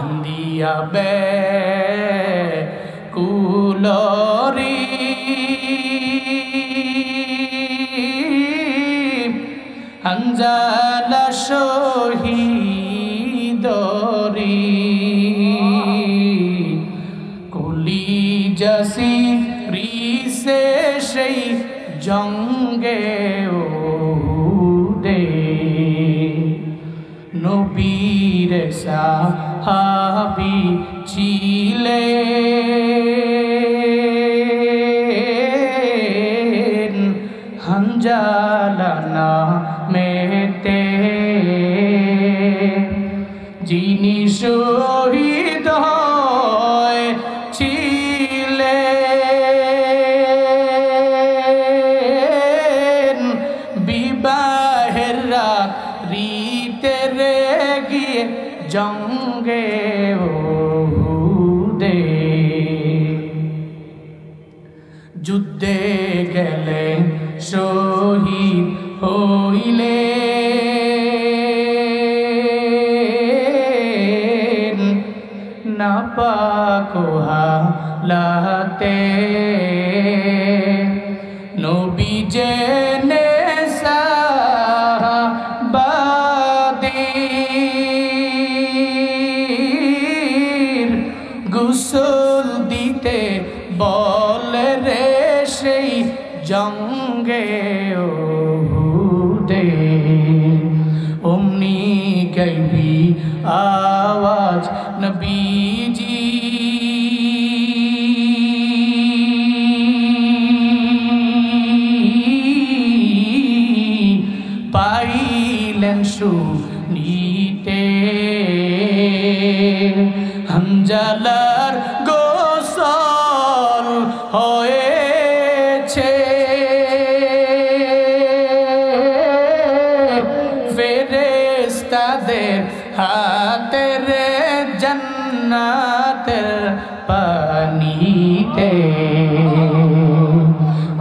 কান্দিয়া বে কুলরি হানজালা শহীদরি কুলি জাসি রিসে সেই জঙ্গে উদে নবীর সাহাবী ছিলেন হানজালা নামেতে যিনি শহীদ হয়েছিলেন বিবাহের রাতে গিয়ে জঙ্গে উহুদে যুদ্ধে গেলে শহীদ হইলেন নাপাক হালাতে নবী জেনে সাহাবাদের গোসল দিতে বলে রে সেই জঙ্গে উহুদে অমনি গাইবি আওয়াজ নবীজি পাইলেন শুনিতে হানজালার গোসল হয়েছে ফেরেশতাদের হাতের জান্নাতের পানিতে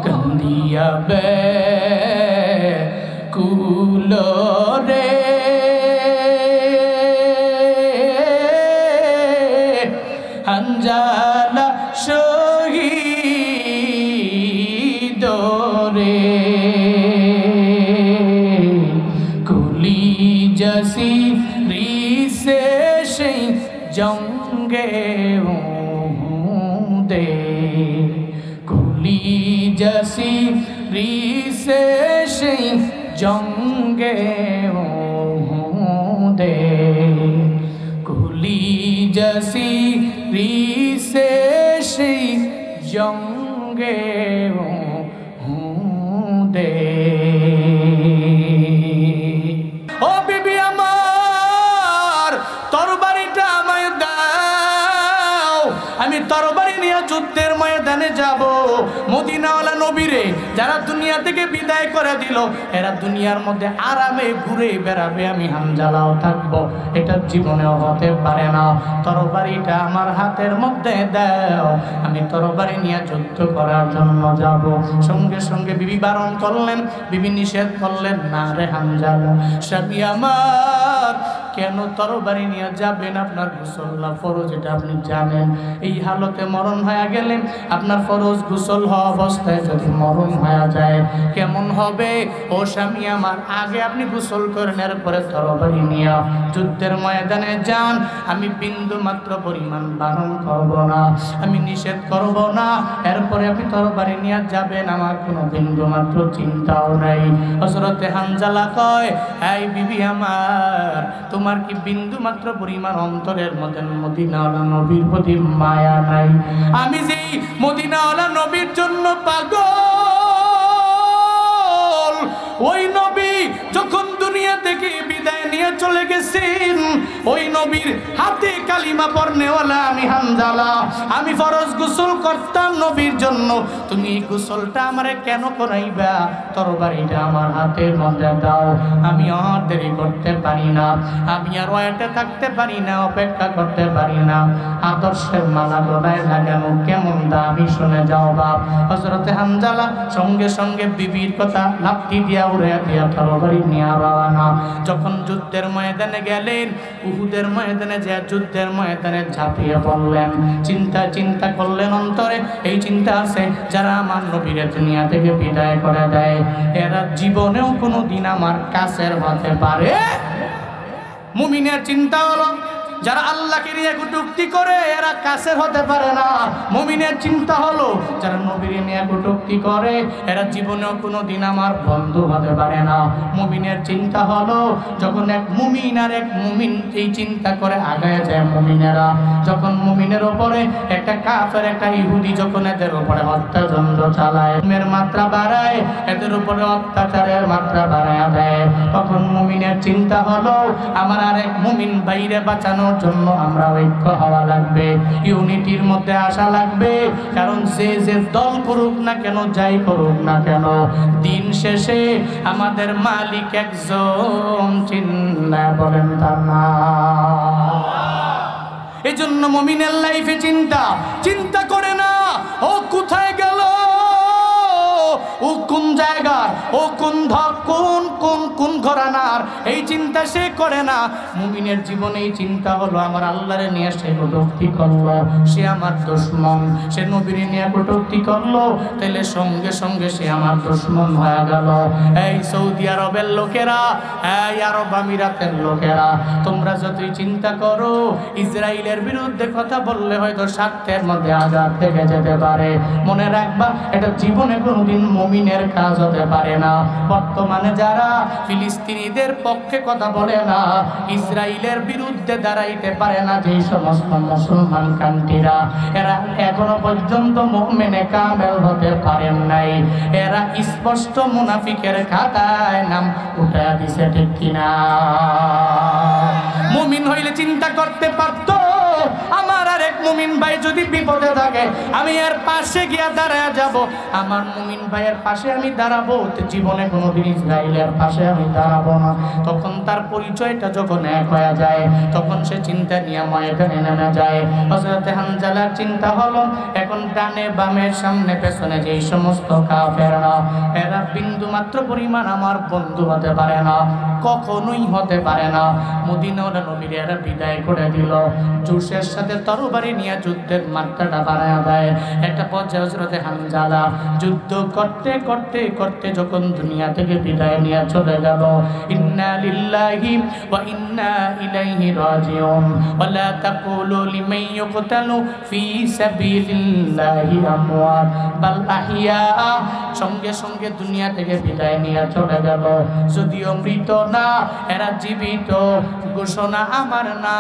কান্দিয়া বে কুলরে হানজালা শহীদরে কুলি জাসি রিসে সেই জঙ্গে উহুদে কুলি জাসি রিসে সেই জঙ্গে উহুদে কুলি জাসি রিসে সেই জঙ্গে উহুদে ও বিবি আমার তরবারিটা আমায় দাও আমি তরবারি নিয়ে যুদ্ধের ময়দানে যাব মদিনাওয়ালা নবীরে যারা দুনিয়া থেকে বিদায় করে দিল এরা দুনিয়ার মধ্যে আরামে ঘুরে বেড়াবে আমি হানজালাও থাকবো এটা জীবনেও হতে পারে না তরবারিটা আমার হাতের মধ্যে দাও আমি তরবারি নিয়ে যুদ্ধ করার জন্য যাব সঙ্গে সঙ্গে বিবি বারণ করলেন বিবি নিষেধ করলেন না রে হানজালা স্বামী আমার কেন তরবারি নিয়ে যাবেন আপনার গোসল ফরজ এটা আপনি জানেন এই হালতে মরণ হয়ে গেলেন আপনার ফরজ গোসল হওয়া অবস্থায় যদি মরণ হয়ে যায় কেমন হবে ও স্বামী আমার আগে আপনি গোসল করেন এরপরে তরবারি নিয়ে যুদ্ধের ময়দানে যান আমি বিন্দু মাত্র পরিমাণ বারণ করব না আমি নিষেধ করব না এরপরে আপনি তরবারি নিয়ে যাবেন আমার কোনো বিন্দু মাত্র চিন্তাও নাই হযরতে হানজালা কয় এই বিবি আমার তোমার কি বিন্দু মাত্র পরিমাণ অন্তরের মধ্যে মদিনাওয়ালা নবীর প্রতি মায়া নাই আমি যেই মদিনাওয়ালা নবীর জন্য পাগল ওই নবী যখন দুনিয়া থেকে বিদায় নিয়ে চলে গেছেন ওই নবীর হাতে কালিমা পড়নেওয়ালা আমি হানজালা আমি ফরজ গোসল করতাম নবীর জন্য তুমি এই গোসলটা আমারে কেন করাইবা তরবারিটা আমার হাতের মধ্যে দাও আমি আর দেরি করতে পারি না আমি আর ওয়াইতে থাকতে পারি না অপেক্ষা করতে পারি না আদর্শের মালা গলায় লাগানো কেমন দামি শুনে যাও বাপ হযরতে হানজালা সঙ্গে সঙ্গে বিবির কথা লাফটি দিয়া উড়ে দিয়া তরবারি নিয়ে রওনা যখন যুদ্ধে যুদ্ধের ময়দানে গেলেন, উহুদের ময়দানে যে যুদ্ধের ময়দানে ঝাঁপিয়ে পড়লেন। চিন্তা করলেন অন্তরে, এই চিন্তা আছে যারা আমার নবীর দুনিয়া থেকে বিদায় করে দেয় এরা জীবনেও কোনোদিন আমার কাছের হতে পারে। মুমিনের চিন্তা হলো যারা আল্লাহকে নিয়ে কটূক্তি করে এরা কাছের হতে পারে না। মুমিনের চিন্তা হলো যারা নবীর নিয়ে কটূক্তি করে এরা জীবনেও কোনোদিন আমার বন্ধু হতে পারে না। মুমিনের চিন্তা হলো যখন এক মুমিন আর এক মুমিন এই চিন্তা করে আগায় যায় মুমিনেরা, যখন মুমিনের উপরে একটা কাফের একটা ইহুদি যখন এদের উপরে অত্যাচার চালায়, এর মাত্রা বাড়ায়, এদের উপরে অত্যাচারের মাত্রা বাড়ায় দেয়, তখন মুমিনের চিন্তা হলো আমার আর এক মুমিন বাইরে বাঁচানো জন্য আমরা ঐক্য হওয়া লাগবে, ইউনিটির মধ্যে আসা লাগবে। কারণ যে যে দল করুক না কেন, যাই করুক না কেন, দিন শেষে আমাদের মালিক একজন, চিন্তা বলেন তার নাম। এই জন্য মুমিনের লাইফে চিন্তা করে না ও কোথায় গেল, ও কোন জায়গার, ও কোন কোন ঘরানার, এই চিন্তা সে করে না। মুমিনের জীবনে এই চিন্তা হলো আমার আল্লাহরে নিয়ে সে কটূক্তি করলো, সে আমার দুশমন, সে নবীরে নিয়ে কটূক্তি করলো, তাহলে সঙ্গে সঙ্গে সে আমার দুশমন হয়ে গেল। এই সৌদি আরবের লোকেরা, এই আরব আমিরাতের লোকেরা, তোমরা যতই চিন্তা করো ইসরায়েলের বিরুদ্ধে কথা বললে হয়তো স্বার্থের মধ্যে আঘাত থেকে যেতে পারে, মনে রাখবা এটা জীবনে কোনোদিন মুমিনের কাজ হতে পারে না। বর্তমানে যারা ফিলিস্তিনিদের পক্ষে কথা বলে না, ইসরায়েলের বিরুদ্ধে দাঁড়াইতে পারে না যে সমস্ত মুসলমান কান্ট্রিরা, এরা এখনো পর্যন্ত মুমিনে কামেল হতে পারেন নাই, এরা স্পষ্ট মুনাফিকের খাতায় নাম উঠা দিছে, ঠিক কিনা? মুমিন হইলে চিন্তা করতে পারতো আমার আর এক মুমিন ভাই যদি বিপদে থাকে আমি এর পাশে গিয়া দাঁড়ায় যাব, আমার মুমিন ভাইয়ের পাশে আমি দাঁড়াবো, জীবনে কোনোদিন ইসরায়েলের পাশে আমি দাঁড়াবো না। তখন তার পরিচয়টা যখন এক হয়ে যায় তখন সে চিন্তা নিয়ে ময়দানে নেমে যায়। হযরতে হানজালার চিন্তা হলো এখন ডানে বামে সামনে পেছনে যেই সমস্ত কাফেররা, এরা বিন্দু মাত্র পরিমাণ আমার বন্ধু হতে পারে না, কখনোই হতে পারে না। মদিনার নবীর এরা বিদায় করে দিল, জোশের সাথে তরবারি নিয়ে যুদ্ধের মাত্রাটা বাড়ায় দেয়। একটা পর্যায়ে হযরতে হানজালা যুদ্ধ করতে করতে করতে যখন দুনিয়া থেকে বিদায় নিয়ে চলে গেল, ইন্না লিল্লাহি ওয়া ইন্না ইলাইহি রাজিউন ওয়া লা তাকুলু লিমান ইউকতালু ফি সাবিলিল্লাহি আমওয়াত বাল আহিয়া, সঙ্গে সঙ্গে দুনিয়া থেকে বিদায় নিয়ে চলে গেল, যদিও মৃত না এরা জীবিত। ঘোষণা আমার না,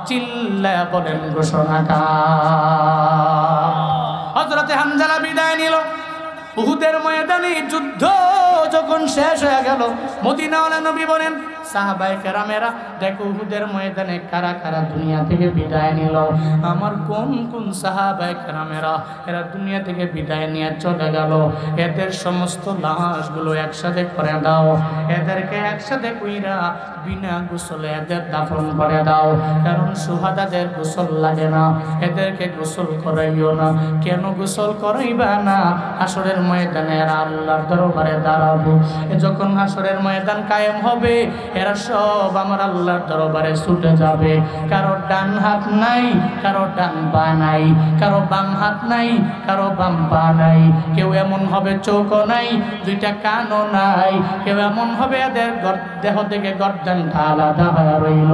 চিল্লায়া বলেন ঘোষণা কার? হযরতে হানজালা বিদায় নিল। উহুদের ময়দানে যুদ্ধ যখন শেষ হয়ে গেল, মদিনাওয়ালা নবী বলেন সাহাবায়ে কেরামেরা দেখো উহুদের ময়দানে কারা কারা দুনিয়া থেকে বিদায় নিল। আমার কোন কোন সাহাবায়ে কেরামেরা এরা দুনিয়া থেকে বিদায় নিয়ে চলে গেল, এদের সমস্ত লাশগুলো একসাথে করে দাও, এদেরকে একসাথে কইরা বিনা গোসলে এদের দাফন করে দাও। কারণ শুহাদাদের গোসল লাগে না, এদেরকে গোসল করাইও না। কেন গোসল করাইবা না? হাসরের ময়দানে এরা আল্লাহর দরবারে দাঁড়াবে, যখন হাসরের ময়দান কায়েম হবে এরা সব আমার আল্লাহর দরবারে ছুটে যাবে। কারো ডান হাত নাই, কারো ডান পা নাই, কারো বাম হাত নাই, কারো বাম পা নাই, কেউ এমন হবে চোখও নাই, দুইটা কানও নাই, কেউ এমন হবে এদের দেহ থেকে গর্দানটা আলাদা হয়ে রইল।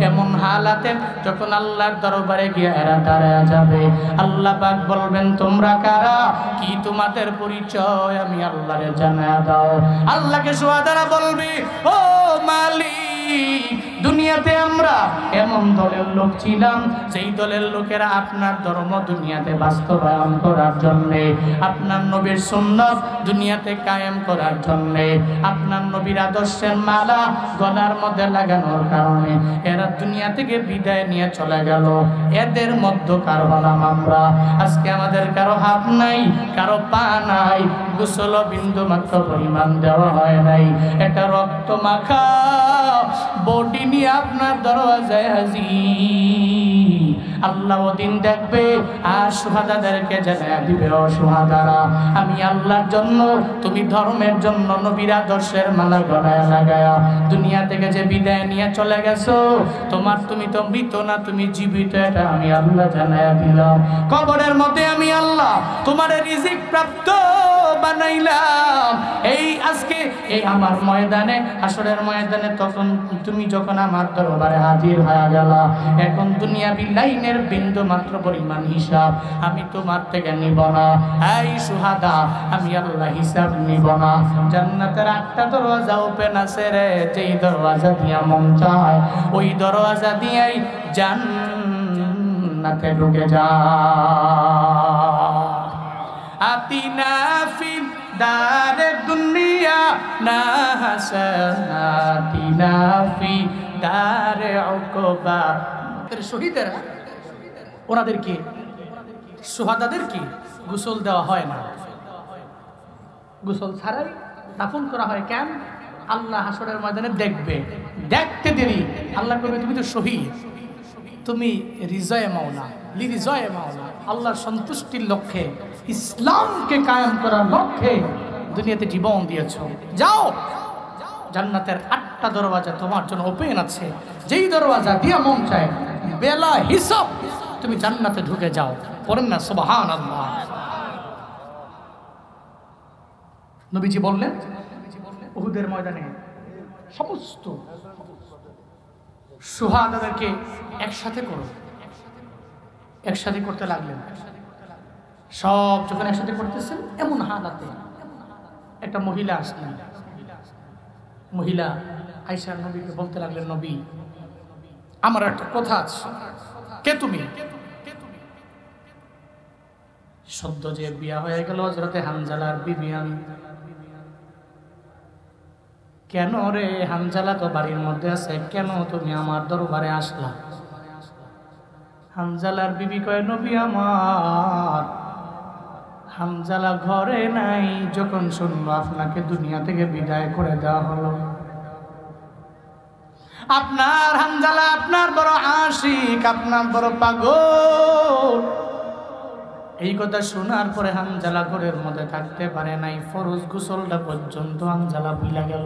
এমন হালাতে যখন আল্লাহর দরবারে গিয়ে এরা দাঁড়ায় যাবে, আল্লাহ পাক বলবেন তোমরা কারা, কি তোমাদের পরিচয় আমি আল্লাহরে জানায়া দাও। আল্লাহকে সুবহানাহু বলবি ও মালিক, দুনিয়াতে আমরা এমন দলের লোক ছিলাম সেই দলের লোকেরা আপনার ধর্ম দুনিয়াতে বাস্তবায়ন করার জন্যে, আপনার নবীর সুন্নাত দুনিয়াতে কায়েম করার জন্যে, আপনার নবীর আদর্শের মালা গলার মধ্যে লাগানোর কারণে এরা দুনিয়া থেকে বিদায় নিয়ে চলে গেল। এদের মধ্যকার হলাম আমরা। আজকে আমাদের কারো হাত নাই, কারো পা নাই, গোসল বিন্দু মাত্র পরিমাণ দেওয়া হয় নাই, একটা রক্ত মাখা বডি নিয়ে আপনার দরওয়াজায় হাজির। আল্লাহ ওদিন দেখবে আর সুহাদাদেরকে জানায়া দিবে, ও সুহাদারা আমি আল্লাহর জন্য, তুমি ধর্মের জন্য নবীর আদর্শের মালা গলায় লাগায়া দুনিয়া থেকে যে বিদায় নিয়ে চলে গেছো, তুমি তো মৃত না, তুমি জীবিত, এটা আমি আল্লাহ জানায়া দিলাম। কবরের মধ্যে আমি আল্লাহ তোমার রিজিক প্রাপ্ত বানাইলাম। এই আজকে এই আমার ময়দানে, হাসরের ময়দানে, তখন তুমি যখন আমার দরবারে হাজির হয়ে গেলা, এখন দুনিয়াবি লাইনের বিন্দু মাত্র পরিমাণ হিসাব আমি তোমার থেকে নিব না। এই সুহাদা আমি আল্লাহ হিসাব নিব না। জান্নাতের 8টা দরওয়াজা ওপেন আছে রে, যেই দরওয়াজা দিয়া মন চায় ওই দরওয়াজা দিয়েই জান্নাতে ঢুকে যা। আতিনা ফি দারে দুনিয়া না হাসানাতিনা ফি দারে উকবা। শহীদেরা ওনাদেরকে, সুহাদাদেরকে গোসল দেওয়া হয় না, গোসল ছাড়াই দাফন করা হয়। কেন? আল্লাহ হাসরের ময়দানে দেখবে, দেখতে দেরি আল্লাহ কবে তুমি তো শহীদ, তুমি রিজয়ে মাওলা, লিরিজয়ে মাওলা, আল্লাহর সন্তুষ্টির লক্ষ্যে, ইসলামকে কায়েম করার লক্ষ্যে দুনিয়াতে জীবন দিয়েছো। যাও, জান্নাতের 8টা দরওয়াজা তোমার জন্য ওপেন আছে, যেই দরওয়াজা দিয়া মন চায় বেলা হিসাব তুমি জান্নাতে ঢুকে যাও। পড়েন না সুবহানাল্লাহ। নবীজি বললেন উহুদের ময়দানে সমস্ত সুহাদাদেরকে একসাথে করো, একসাথে করতে লাগলেন। সব যখন একসাথে করতেছেন, এমন হালাতে একটা মহিলা আসলেন। মহিলা আয়েশা নবীকে বলতে লাগলেন, নবী আমার একটা কথা আছে। কে তুমি? সদ্য যে বিয়া হয়ে গেল হযরতে হানজালার বিবি আমি। কেন রে হানজালা তো বাড়ির মধ্যে আছে, কেন তুমি আমার দরবারে আসলা? হানজালার বিবি কয়, নবী আমার হানজালা ঘরে নাই, যখন শুনবো আপনাকে দুনিয়া থেকে বিদায় করে দেওয়া হলো। আপনার হানজালা আপনার বড় আশিক, আপনার বড় পাগল। এই কথা শোনার পরে হানজালা ঘরের মধ্যে থাকতে পারে নাই। ফরজ গোসলটা পর্যন্ত হানজালা ভুলা গেল।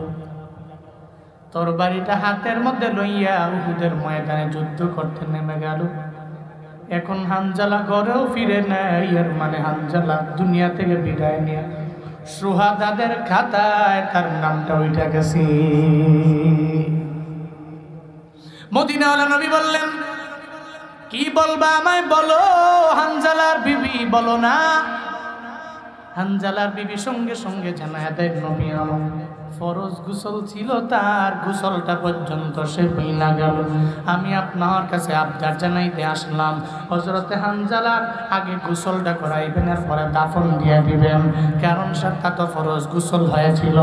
তরবারিটা হাতের মধ্যে লইয়া উহুদের ময়দানে যুদ্ধ করতে নেমে গেল। এখন হানজালা ঘরেও ফিরে নাই, এর মানে হানজালা দুনিয়া থেকে বিদায় নিয়ে সুহাদাদের খাতায় তার নামটা উঠে গেছে। মদিনাওয়ালা নবী বললেন, কি বলবা আমায় বলো। হানজালার বিবি বলো না। হানজালার বিবি সঙ্গে সঙ্গে জানায়া দেয়, নবী আমার ফরজ গোসল ছিল, তার গোসলটা পর্যন্ত সে ভুইলা গেল। আমি আপনার কাছে আবদার জানাইতে আসলাম, হযরতে হানজালার আগে গোসলটা করাইবেন, এরপরে দাফন দিয়ে দিবেন। কারণ সেটা তো ফরজ গোসল হয়েছিল,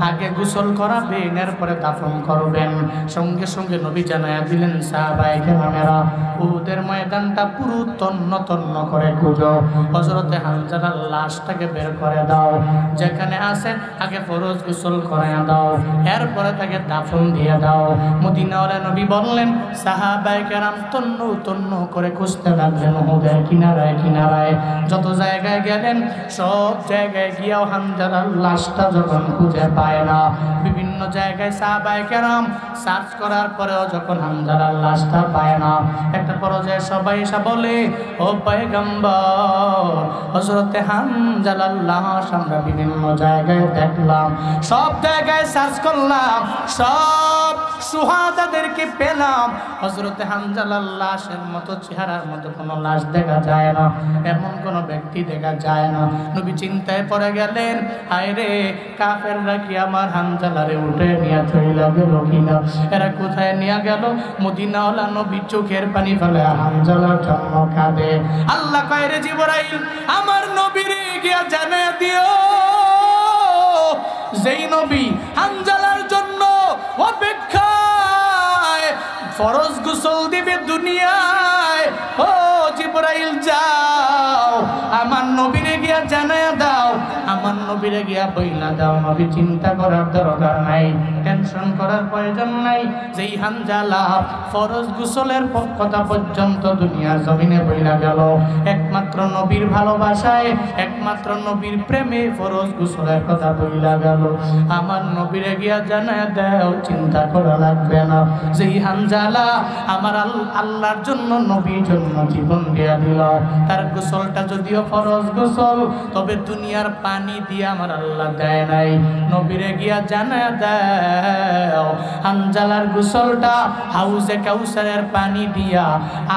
আগে গোসল করাবেন, এরপরে দাফন করবেন। সঙ্গে সঙ্গে নবী জানায়া দিলেন, সাহাবায়ে কেরামেরা উহুদের ময়দানটা পুরো তন্ন তন্ন করে খুঁজো, হযরতে হানজালার লাশটাকে বের করে দাও, যেখানে আছে আগে ফরজ গোসল করায়া দাও, এরপরে তাকে দাফন দিয়ে দাও। মদিনাওয়ালা নবী বললেন, সাহাবায়ে কেরাম তন্ন তন্ন করে খুঁজতে লাগলেন উহুদের কিনারায় কিনারায়। যত জায়গায় গেলেন সব জায়গায় গিয়েও হানজালার লাশটা যখন খুঁজে পায় না, বিভিন্ন জায়গায় সাহাবায়ে কেরাম সার্চ করার পরেও যখন হানজালার লাশটা পায় না, একটা পর্যায়ে সবাই এসে বলে, ও পয়গম্বর হযরতে হানজালার লাশ আমরা বিভিন্ন জায়গায় দেখলাম, সব জায়গায় সার্চ করলাম, সব সুহাদাদেরকে পেলাম, হযরতে হানজালার লাশের মতো চেহারার মতো কোনো লাশ দেখা যায় না, এমন কোনো ব্যক্তি দেখা যায় না। নবী চিন্তায় পড়ে গেলেন, হায় রে কাফেররা কি আমার হানজালারে উঠে নিয়ে চলে গেল কিনা, এরা কোথায় নিয়ে গেল? মদিনাওয়ালা নবী চোখের পানি ফেলে হানজালার জন্য কাঁদে। আল্লাহ কয়, রে জিবরাইল আমার নবীরে গিয়া জানিয়ে দিও, যেই নবী হানজালার জন্য অপেক্ষায় ফরজ গোসল দিবে দুনিয়ায়, ও জিবরাইল যাও আমার নবীরে গিয়া জানায়া দাও আমার নবীরে গিয়া বইলা দাও, নবী চিন্তা করার দরকার নাই, টেনশন করার প্রয়োজন নাই। যেই হানজালা ফরজ গোসলের কথা পর্যন্ত দুনিয়ার জমিনে বইলা গেল, একমাত্র নবীর ভালোবাসায়, একমাত্র নবীর প্রেমে ফরজ গোসলের কথা বইলা গেল। আমার নবীরে গিয়া জানায় দাও, চিন্তা করা লাগবে না। যেই হানজালা আমার আল্লাহর জন্য, নবীর জন্য জীবন দিয়া দিল, তার গোসলটা যদিও ফরজ গোসল, তবে দুনিয়ার পানি দিয়ে আমার আল্লাহ দেয় নাই। নবীরে গিয়া জানায় দাও, হানজালার গোসলটা হাউজে কাউসারের পানি দিয়া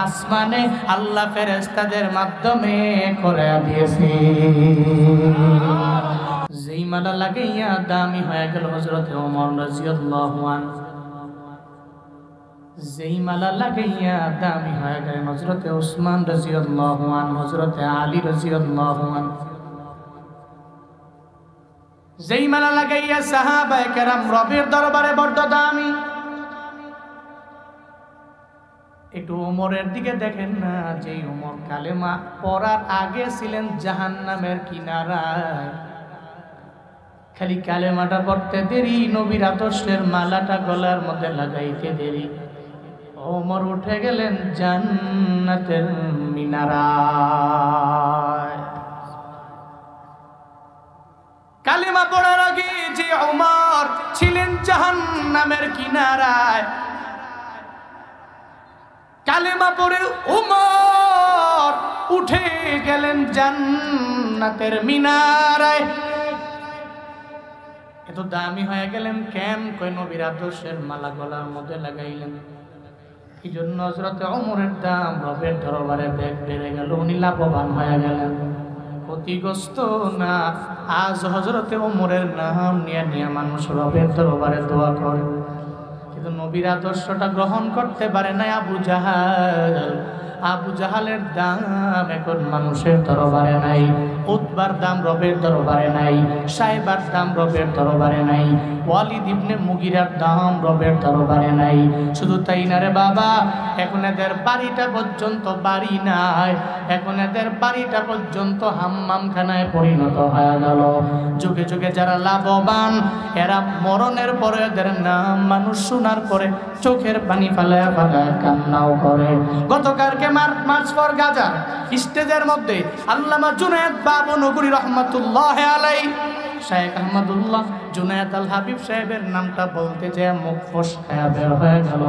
আসমানে আল্লাহ ফেরেশতাদের মাধ্যমে করে দিয়েছে। যেই মালা লাগাইয়া দামি হয়ে গেল হযরত ওমর রাদিয়াল্লাহু আনহু, যেই মালা লাগাইয়া দামি হয়ে গেলেন হযরত উসমান রাদিয়াল্লাহু আনহু, হযরত আলী রাদিয়াল্লাহু আনহু। যেই মালা লাগাইয়া সাহাবায়ে কেরাম রবের দরবারে বড় দামি। একটু ওমরের দিকে দেখেন না, যে ওমর কালেমা পড়ার আগে ছিলেন জাহান্নামের কিনারায়, খালি কালেমাটা পড়তে দেরি, নবীর আদর্শের মালাটা গলার মধ্যে লাগাইতে দেরি, ওমর উঠে গেলেন জান্নাতের মিনারায়। কালেমা পড়ার আগে যে ওমর ছিলেন জাহান্নামের কিনারায়, কালেমা পড়ে ওমর উঠে গেলেন জান্নাতের মিনারায়। এত দামি হয়ে গেলেন কেন? কই নবীর আদর্শের মালা গলার মধ্যে লাগাইলেন। এই জন্য হযরত ওমরের দাম রবের দরবারে বেড়ে গেল, উনি লাভবান হয়ে গেলেন, ক্ষতিগ্রস্ত না। আজ হযরত ওমরের নাম নিয়ে নিয়ে মানুষ রবের দরবারে দোয়া করে, কিন্তু নবীর আদর্শটা গ্রহণ করতে পারে না আবু জাহাল। আবু জাহালের দাম এখন মানুষের দরবারে নাই, উতবার দাম রবের দরবারে নাই, সাইবার দাম রবের দরবারে নাই, ওয়ালিদ ইবনে মুগিরার দাম রবের দরবারে নাই। শুধু তাই না রে বাবা, এখন এদের বাড়িটা পর্যন্ত বাড়ি নাই, এখন এদের বাড়িটা পর্যন্ত হাম্মামখানায় পরিণত হয়ে গেল। যুগে যুগে যারা লাভবান, এরা মরণের পরে এদের নাম মানুষ শোনার পরে চোখের পানি ফালায় ফালায় কান্নাও করে। গতকালকে মার্চ ফর গাজা স্টেজের মধ্যে আল্লামা জুনায়েদ বাবনগরী রহমাতুল্লাহি আলাইহি, শাইখ আহমদুল্লাহ জুনায়েদ আল হাবিব সাহেবের নামটা বলতে যে মুখ ফসকা বের হয়ে গেল।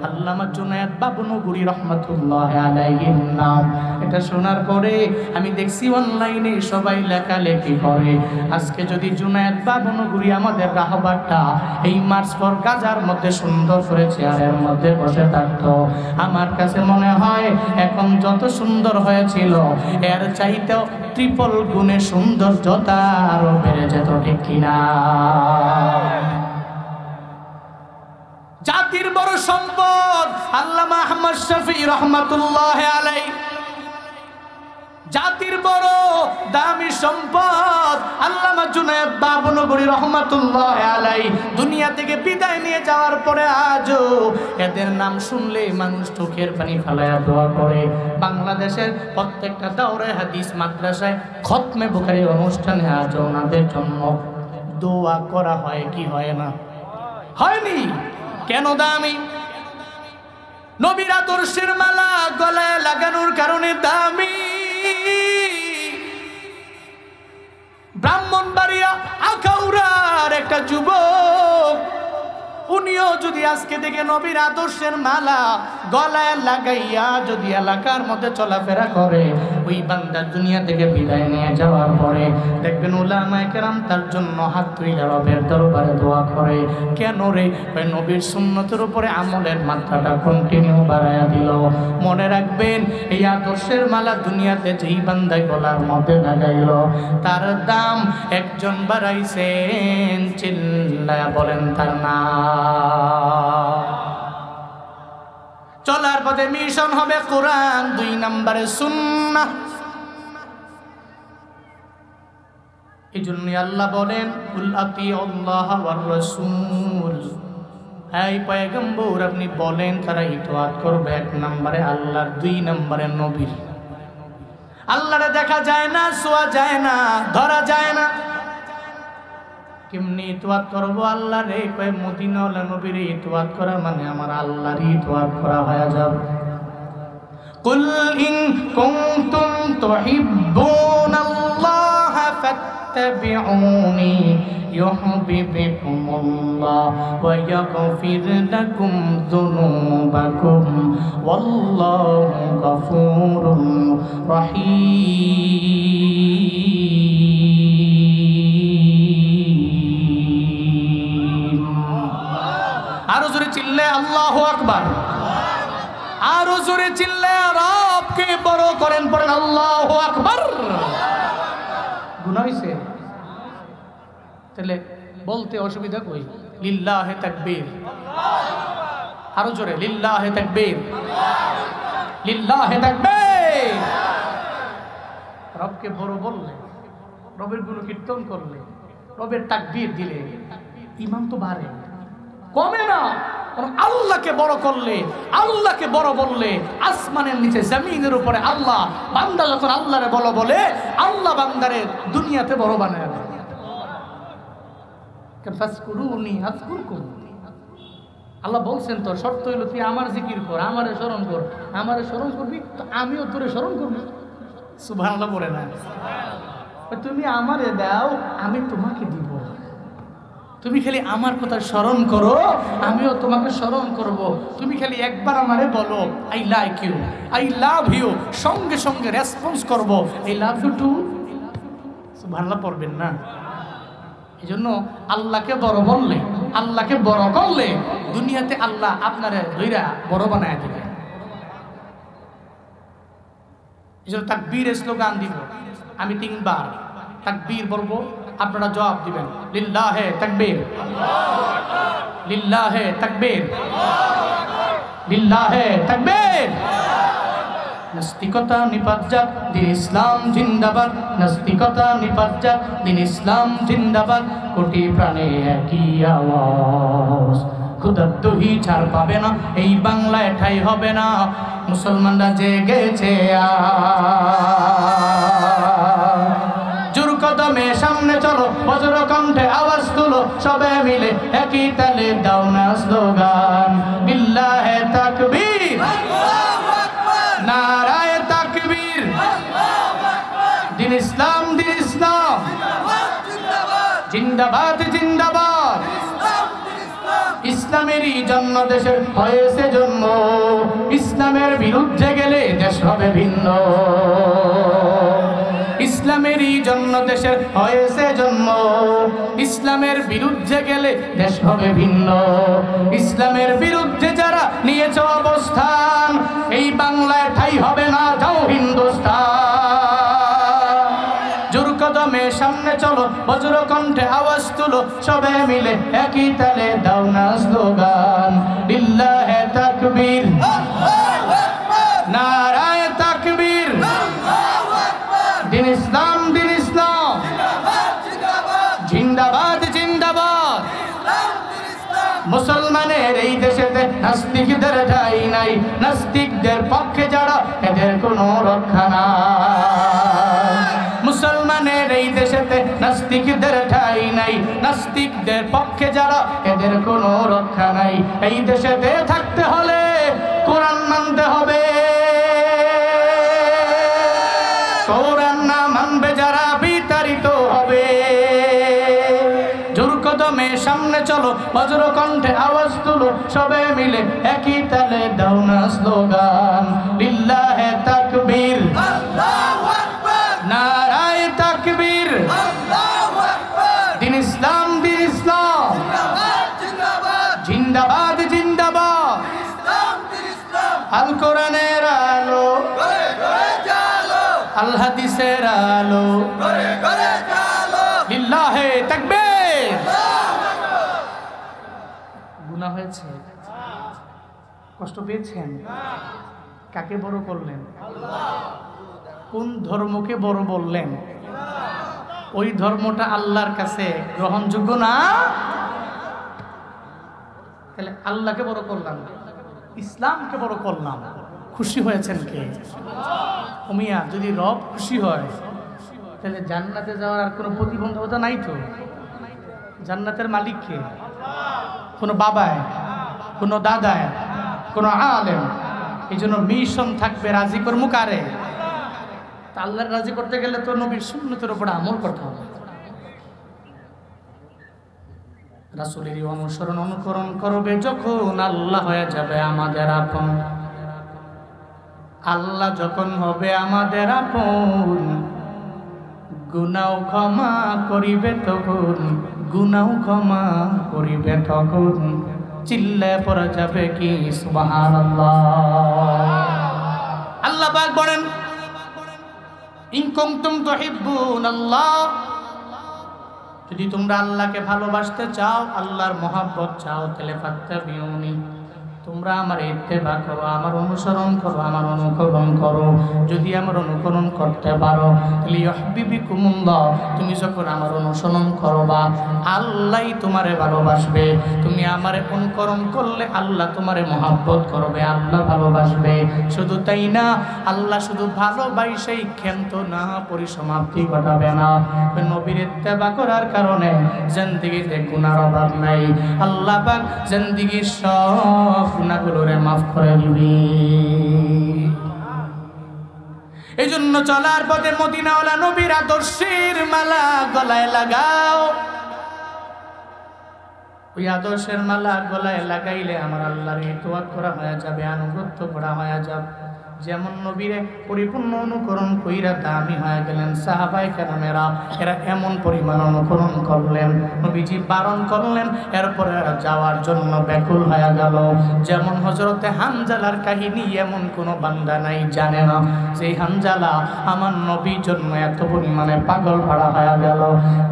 আল্লামা জুনায়েদ বাবনগরী রহমাতুল্লাহি আলাইহির নাম, এটা শোনার পরে আমি দেখছি অনলাইনে সবাই লেখালেখি করে। আজকে যদি জুনায়েদ বাবনগরী আমাদের রাহবারটা এই মার্চ ফর গাজার মধ্যে সুন্দর করে চেয়ারের মধ্যে বসে থাকতো, আমার কাছে মনে হয় এখন যত সুন্দর হয়েছিল এর চাইতেও ট্রিপল গুণে সৌন্দর্যতা আরো বেড়ে যেত, ঠিক কিনা? জাতির বড় সম্পদ আল্লামা আহমদ শফি রহমাতুল্লাহি আলাইহি, জাতির বড় দামি সম্পদ আল্লামা জুনায়েদ বাবনগরী রহমাতুল্লাহি আলাইহি দুনিয়া থেকে বিদায় নিয়ে যাওয়ার পরে আজও এদের নাম শুনলে মানুষ চোখের পানি ফেলায়া দোয়া করে। বাংলাদেশের প্রত্যেকটা দাওরে হাদিস মাদ্রাসায় খতমে বুখারী অনুষ্ঠানে আজও ওনাদের জন্য দোয়া করা হয় কি হয় না? হয়নি কেন? দামি নবীর আদর্শের মালা গলায় লাগানোর কারণে দামি। ব্রাহ্মণবাড়িয়া আখাউড়ার একটা যুবক, উনিও যদি আজকে থেকে নবীর আদর্শের মালা গলায় লাগাইয়া যদি এলাকার মধ্যে চলাফেরা করে, ওই বান্দা দুনিয়া থেকে বিদায় নিয়ে যাওয়ার পরে দেখবেন উলামায়ে কেরাম তার জন্য হাত তুলে রবের দরবারে দোয়া করে। কেন রে? ওই নবীর সুন্নতের উপরে আমলের মাত্রাটা কন্টিনিউ বাড়ায়া দিল। মনে রাখবেন, এই আদর্শের মালা দুনিয়াতে যেই বান্দা গলার মধ্যে লাগাইল তার দাম একজন বাড়াইছেন, চিল্লায়া বলেন তার নাম। চলার পথে মিশন হবে কোরআন, 2 নম্বরে সুন্নাহ। এই জন্য আল্লাহ বলেন কুল আতিউল্লাহ ওয়ার রাসূল, এই পয়গম্বর আপনি বলেন তারা ইতাআত করবে 1 নম্বরে আল্লাহর, 2 নম্বরে নবীর। আল্লাহরে দেখা যায় না, ছোঁয়া যায় না, ধরা যায় না, কেমনি ইতওয়াত করবো আল্লাহ রে? কয় মদিনাওয়ালা নবীর ইতওয়াত করা মানে আমার আল্লাহর ইতওয়াত করা হয়ে যাবে। কুল ইন কুনতুম তুহিব্বুনাল্লাহ ফাত্তাবিউনি ইউহিব্বুকুমুল্লাহ ওয়া ইয়াগফির লাকুম যুনুবাকুম ওয়াল্লাহু গফুরুর রহিম। আরো জোরে চিল্লে আল্লাহু আকবার, আরো জোরে চিল্লে রবকে বড় করেন, পড়েন আল্লাহু আকবার। গুনাহ হইছে তাহলে বলতে অসুবিধা কই? লিল্লাহে তাকবীর, আরো জোরে লিল্লাহে তাকবীর, লিল্লাহে তাকবীর। রবকে বড় বললে, রবের গুণ কীর্তন করলে, রবের তাকবীর দিলে ঈমান তো বাড়ে, কমে না। আল্লাহকে বড় করলে, আল্লাহকে বড় বললে, আসমানের নিচে জমিনের উপরে আল্লাহ, বান্দা যখন আল্লাহরে বড় বলে, আল্লাহ বান্দারে দুনিয়াতে বড় বানায় দেয়। আল্লাহ বলছেন তোর শর্ত হইল তুই আমার জিকির কর, আমারে স্মরণ কর, আমারে স্মরণ করবি তো আমিও তোরে স্মরণ করবি। সুবহানাল্লাহ বলে না? তুমি আমারে দাও আমি তোমাকে দিব, তুমি খালি আমার কথা স্মরণ করো আমিও তোমাকে স্মরণ করব। তুমি খালি একবার আমারে বলো I like you, I love you, সঙ্গে সঙ্গে রেসপন্স করব আই লাভ ইউ টু। সুবহানাল্লাহ পড়বেন না? এই জন্য আল্লাহকে বড় বললে, আল্লাহকে বড় করলে দুনিয়াতে আল্লাহ আপনারে ধইরা বড় বানায় দিবে। এই জন্য তাকবীরের স্লোগান দিব আমি 3 বার তাকবীর বলবো, আপনারা জবাব দিবেন লিল্লাহে তাকবীর, লিল্লাহে তাকবীর, লিল্লাহে তাকবীর। নাস্তিকতা নিপাত যাক, দিন ইসলাম জিন্দাবাদ। নাস্তিকতা নিপাত যাক, দিন ইসলাম জিন্দাবাদ। কোটি প্রাণে একই আওয়াজ, খুদার দহি ছাড় পাবে না, এই বাংলায় ঠাই হবে না। মুসলমানরা জেগেছে জোর কদমে সামনে চলো, বজ্র কণ্ঠে আওয়াজ তুলো, সবে মিলে একই তালে দাও না স্লোগান লিল্লাহে তাকবীর, নারায়ে তাকবীর। দিন ইসলাম, দিন ইসলাম জিন্দাবাদ, জিন্দাবাদ। ইসলামেরই জন্ম দেশের হয়েছে জন্ম, ইসলামের বিরুদ্ধে গেলে দেশ হবে ভিন্ন। ইসলামেরই জন্ম দেশের হয়েছে জন্ম, ইসলামের বিরুদ্ধে গেলে দেশ হবে ভিন্ন। ইসলামের বিরুদ্ধে যারা নিয়েছে অবস্থান, এই বাংলায় ঠাই হবে না, যাও হিন্দুস্তান। জোর কদমে সামনে চলো, বজ্র কণ্ঠে আওয়াজ তুলো, সবে মিলে একই তালে দাও না স্লোগান লিল্লাহে তাকবীর, নারায়ে তাকবীর। দিন ইসলাম, দিন ইসলাম জিন্দাবাদ, জিন্দাবাদ। মুসলমানের এই দেশেতে নাস্তিকদের ঠাঁই নাই, নাস্তিকদের পক্ষে যারা এদের কোনো রক্ষা নাই। মুসলমানের এই দেশেতে নাস্তিকদের ঠাঁই নাই, নাস্তিকদের পক্ষে যারা এদের কোনো রক্ষা নাই। এই দেশেতে থাকতে হলে কোরআন মানতে হবে, কোরআন না মানবে যারা বিতাড়িত হবে। জোর কদমে সামনে চলো, বজ্র কণ্ঠে আওয়াজ তুলো, সবে মিলে একই তালে দাও না স্লোগান লিল্লাহে তাকবীর, আল্লাহু আকবার, নারায়ে তাকবীর, আল্লাহু আকবার। দিন ইসলাম, দিন ইসলাম জিন্দাবাদ, জিন্দাবাদ। আল কোরআনের আলো, আল হাদিসের আলো, লিল্লাহে তাকবীর। গুনাহ হয়েছে, কষ্ট পেয়েছেন, কাকে বড় করলেন? কোন ধর্মকে বড় বললেন? ওই ধর্মটা আল্লাহর কাছে গ্রহণযোগ্য না। তাহলে আল্লাহকে বড় করলাম, ইসলামকে বড় করলাম, খুশি হয়েছেন কে? ওমিয়া যদি রব খুশি হয় তাহলে জান্নাতে যাওয়ার আর কোনো প্রতিবন্ধকতা নাই তো। জান্নাতের মালিক কে? কোনো বাবায়, কোনো দাদায়, কোনো আলেম। এই জন্য মিশন থাকবে রাজি কর্ম কারে? তা আল্লাহর রাজি করতে গেলে তো নবীর সুন্নতের উপর আমল করতে হবে। রাসূলের অনুসরণ অনুকরণ করবে যখন আল্লাহ হয়ে যাবে আমাদের আপন। আল্লাহ যখন হবে আমাদের আপন, গুনাও ক্ষমা করিবে তখন, গুনাও ক্ষমা করিবে তখন। চিল্লায় পড়া যাবে কি সুবহানাল্লাহ। আল্লাহ পাক বলেন, ইন কুনতুম তুহিব্বুনাল্লাহ, যদি তোমরা আল্লাহকে ভালোবাসতে চাও, আল্লাহর মহব্বত চাও, তাহলে ফাত্তাবিউনি, তোমরা আমার ইত্তেবা করো, আমার অনুসরণ করো, আমার অনুকরণ করো। যদি আমার অনুকরণ করতে পারো, তাহলে ইউহিব্বুকুমুল্লাহ, তুমি যখন আমার অনুসরণ করবা আল্লাহই তোমারে ভালোবাসবে। তুমি আমারে অনুকরণ করলে আল্লাহ তোমারে মহব্বত করবে, আল্লাহ ভালোবাসবে। শুধু তাই না, আল্লাহ শুধু ভালোবাসেই ক্ষান্ত না পরিসমাপ্তি ঘটাবে না। নবীর ইত্তেবা করার কারণে জিন্দেগিতে গুনার অভাব নাই। আল্লাহ পাক জিন্দেগির সব গুনাহগুলোরে মাফ করে দিবি। এই জন্য চলার পথে মদিনাওয়ালা নবীর আদর্শের মালা গলায় লাগাও। ওই আদর্শের মালা গলায় লাগাইলে আমার আল্লাহর ইতোয়াত করা হয়ে যাবে, আনুগত্য করা হয়ে যাবে। যেমন নবীরে পরিপূর্ণ অনুকরণ কইরা দামি হয়ে গেলেন সাহাবায়ে কেরামেরা, এরা এমন পরিমাণ অনুকরণ করলেন, নবীজি বারণ করলেন, এরপরে এরা যাওয়ার জন্য ব্যাকুল হয়ে গেল। যেমন হযরতে হানজালার কাহিনী এমন কোনো বান্দা নাই জানে না যে হানজালা আমার নবীর জন্য এত পরিমাণে পাগল ভাড়া হয়ে গেল।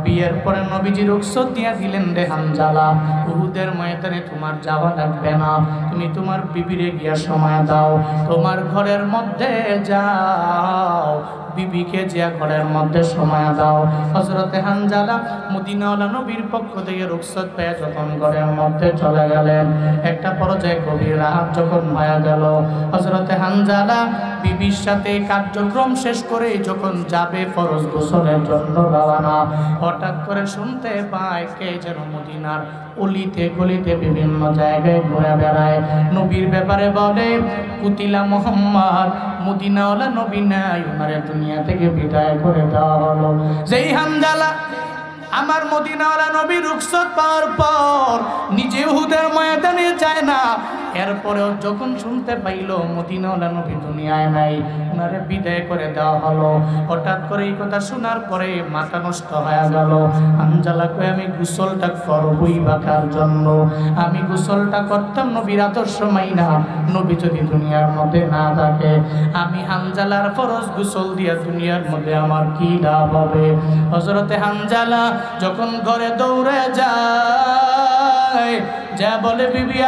বিয়ের পরে নবীজি রুখসত দিয়া দিলেন, রে হানজালা, উহুদের ময়দানে তোমার যাওয়া লাগবে না, তুমি তোমার বিবিরে গিয়া সময় দাও, তোমার ঘরের মধ্যে যাও, বিবিকে যে ঘরের মধ্যে সময় দাও। হযরতে হানজালা মদিনাওয়ালা নবীর পক্ষ থেকে রুখসত পেয়ে যখন ঘরের মধ্যে চলে গেলেন, একটা পর্যায়ে গভীর রাত যখন হয়ে গেল, হযরতে হানজালা বিবির সাথে কার্যক্রম শেষ করে যখন যাবে ফরজ গোসলের জন্য রওনা, হঠাৎ করে শুনতে পায় কে যেন মদিনার অলিতে গলিতে বিভিন্ন জায়গায় ঘুরে বেড়ায়, নবীর ব্যাপারে বলে, কুতিলা মুহাম্মদ, মদিনাওয়ালা নবী নাই, ওনারে দুনিয়া থেকে বিদায় করে দেওয়া হলো। যেই হানজালা আমার মদিনাওয়ালা নবী রুখসত পাওয়ার পর নিজে উহুদের ময়দানে যায় না, এরপরেও যখন শুনতে পাইল মদিনাওয়ালা নবী দুনিয়ায় নাই, ওনারে বিদায় করে দেওয়া হলো, হঠাৎ করে এই কথা শোনার পরে মাথা নষ্ট হয়ে গেল। হানজালা কই, আমি গোসলটা করবই বা কার জন্য? আমি গোসলটা করতাম নবীর আদর্শ মাইনা, নবী যদি দুনিয়ার মধ্যে না থাকে, আমি হানজালার ফরজ গোসল দিয়া দুনিয়ার মধ্যে আমার কি লাভ হবে? হযরতে হানজালা যখন ঘরে দৌড়ে যায়, যা বলে, বিবি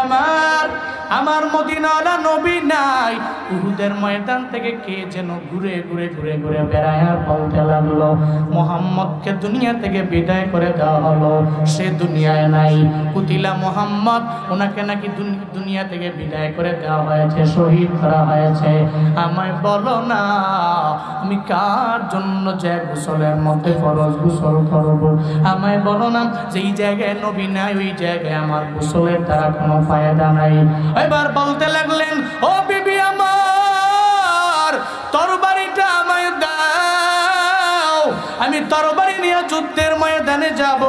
আমার মদিনাওয়ালা নবী নাই, উহুদের ময়দান থেকে কে যেন ঘুরে ঘুরে ঘুরে ঘুরে বেড়ায় আর বলতে লাগলো, মুহাম্মদকে দুনিয়া থেকে বিদায় করে দেওয়া হলো, সে দুনিয়ায় নাই। কুতিলা মুহাম্মদ, ওনাকে নাকি দুনিয়া থেকে বিদায় করে দেওয়া হয়েছে, শহীদ করা হয়েছে। আমায় বলো না, আমি কার জন্য যে গোসলের মধ্যে ফরজ গোসল করব? আমায় বলো না, যেই জায়গায় নবী নাই ওই জায়গায় আমার গোসলের দ্বারা কোনো ফায়দা নাই। এবার বলতে লাগলেন, ও বিবি আমার, তরবারিটা আমায় দাও, আমি তরবারি নিয়ে যুদ্ধের ময়দানে যাব।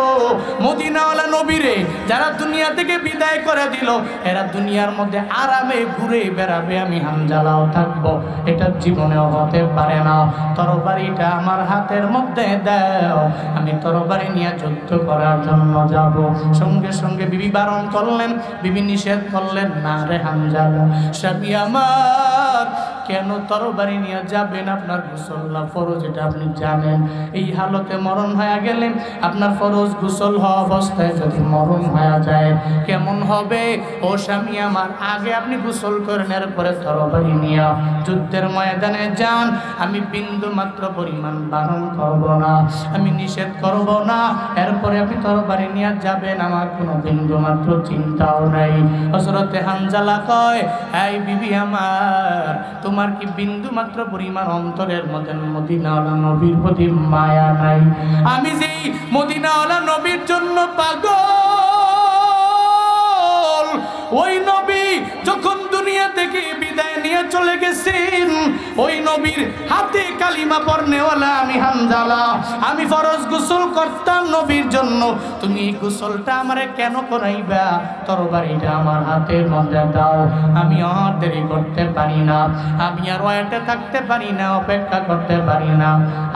মদিনাওয়ালা নবীরে যারা দুনিয়া থেকে বিদায় করে দিল, এরা দুনিয়ার মধ্যে আরামে ঘুরে বেড়াবে, আমি হানজালাও থাকবো, এটা জীবনেও হতে পারে না। তরবারিটা আমার হাতের মধ্যে দাও, আমি তরবারি নিয়ে যুদ্ধ করার জন্য যাব। সঙ্গে সঙ্গে বিবি বারণ করলেন, বিবি নিষেধ করলেন, না রে হানজালা, স্বামী আমার, কেন তরবারি নিয়ে যাবেন? আপনার গোসল না ফরজ, এটা আপনি জানেন। এই হালতে মরণ হয়ে গেলেন, আপনার ফরজ গোসল হওয়া অবস্থায় যদি মরণ হয়ে যায় কেমন হবে? ও স্বামী আমার, আগে আপনি গোসল করেন, এরপরে তরবারি নিয়ে যুদ্ধের ময়দানে যান। আমি বিন্দু মাত্র পরিমাণ বারণ করব না, আমি নিষেধ করব না, এরপরে আপনি তরবারি নিয়ে যাবেন, আমার কোনো বিন্দু মাত্র চিন্তাও নাই। হযরতে হানজালা কয়, এই বিবি আমার, তোমার কি বিন্দু মাত্র পরিমাণ অন্তরের মধ্যে মদিনাওয়ালা নবীর প্রতি মায়া নাই? আমি যেই মদিনাওয়ালা নবীর জন্য পাগল, ওই নবী যখন দুনিয়া থেকে বিদায় নিয়ে চলে গেছেন, ওই নবীর হাতে কালিমা পড়নেওয়ালা আমি হামজালা, আমি ফরজ গোসল করতাম নবীর জন্য। তুমি এই গোসলটা আমারে কেন করাইবা? তরবারিটা আমার হাতের মধ্যে দাও, আমি আর দেরি করতে পারি না, আমি আর ওয়াইটে থাকতে পারি না, অপেক্ষা করতে পারি না।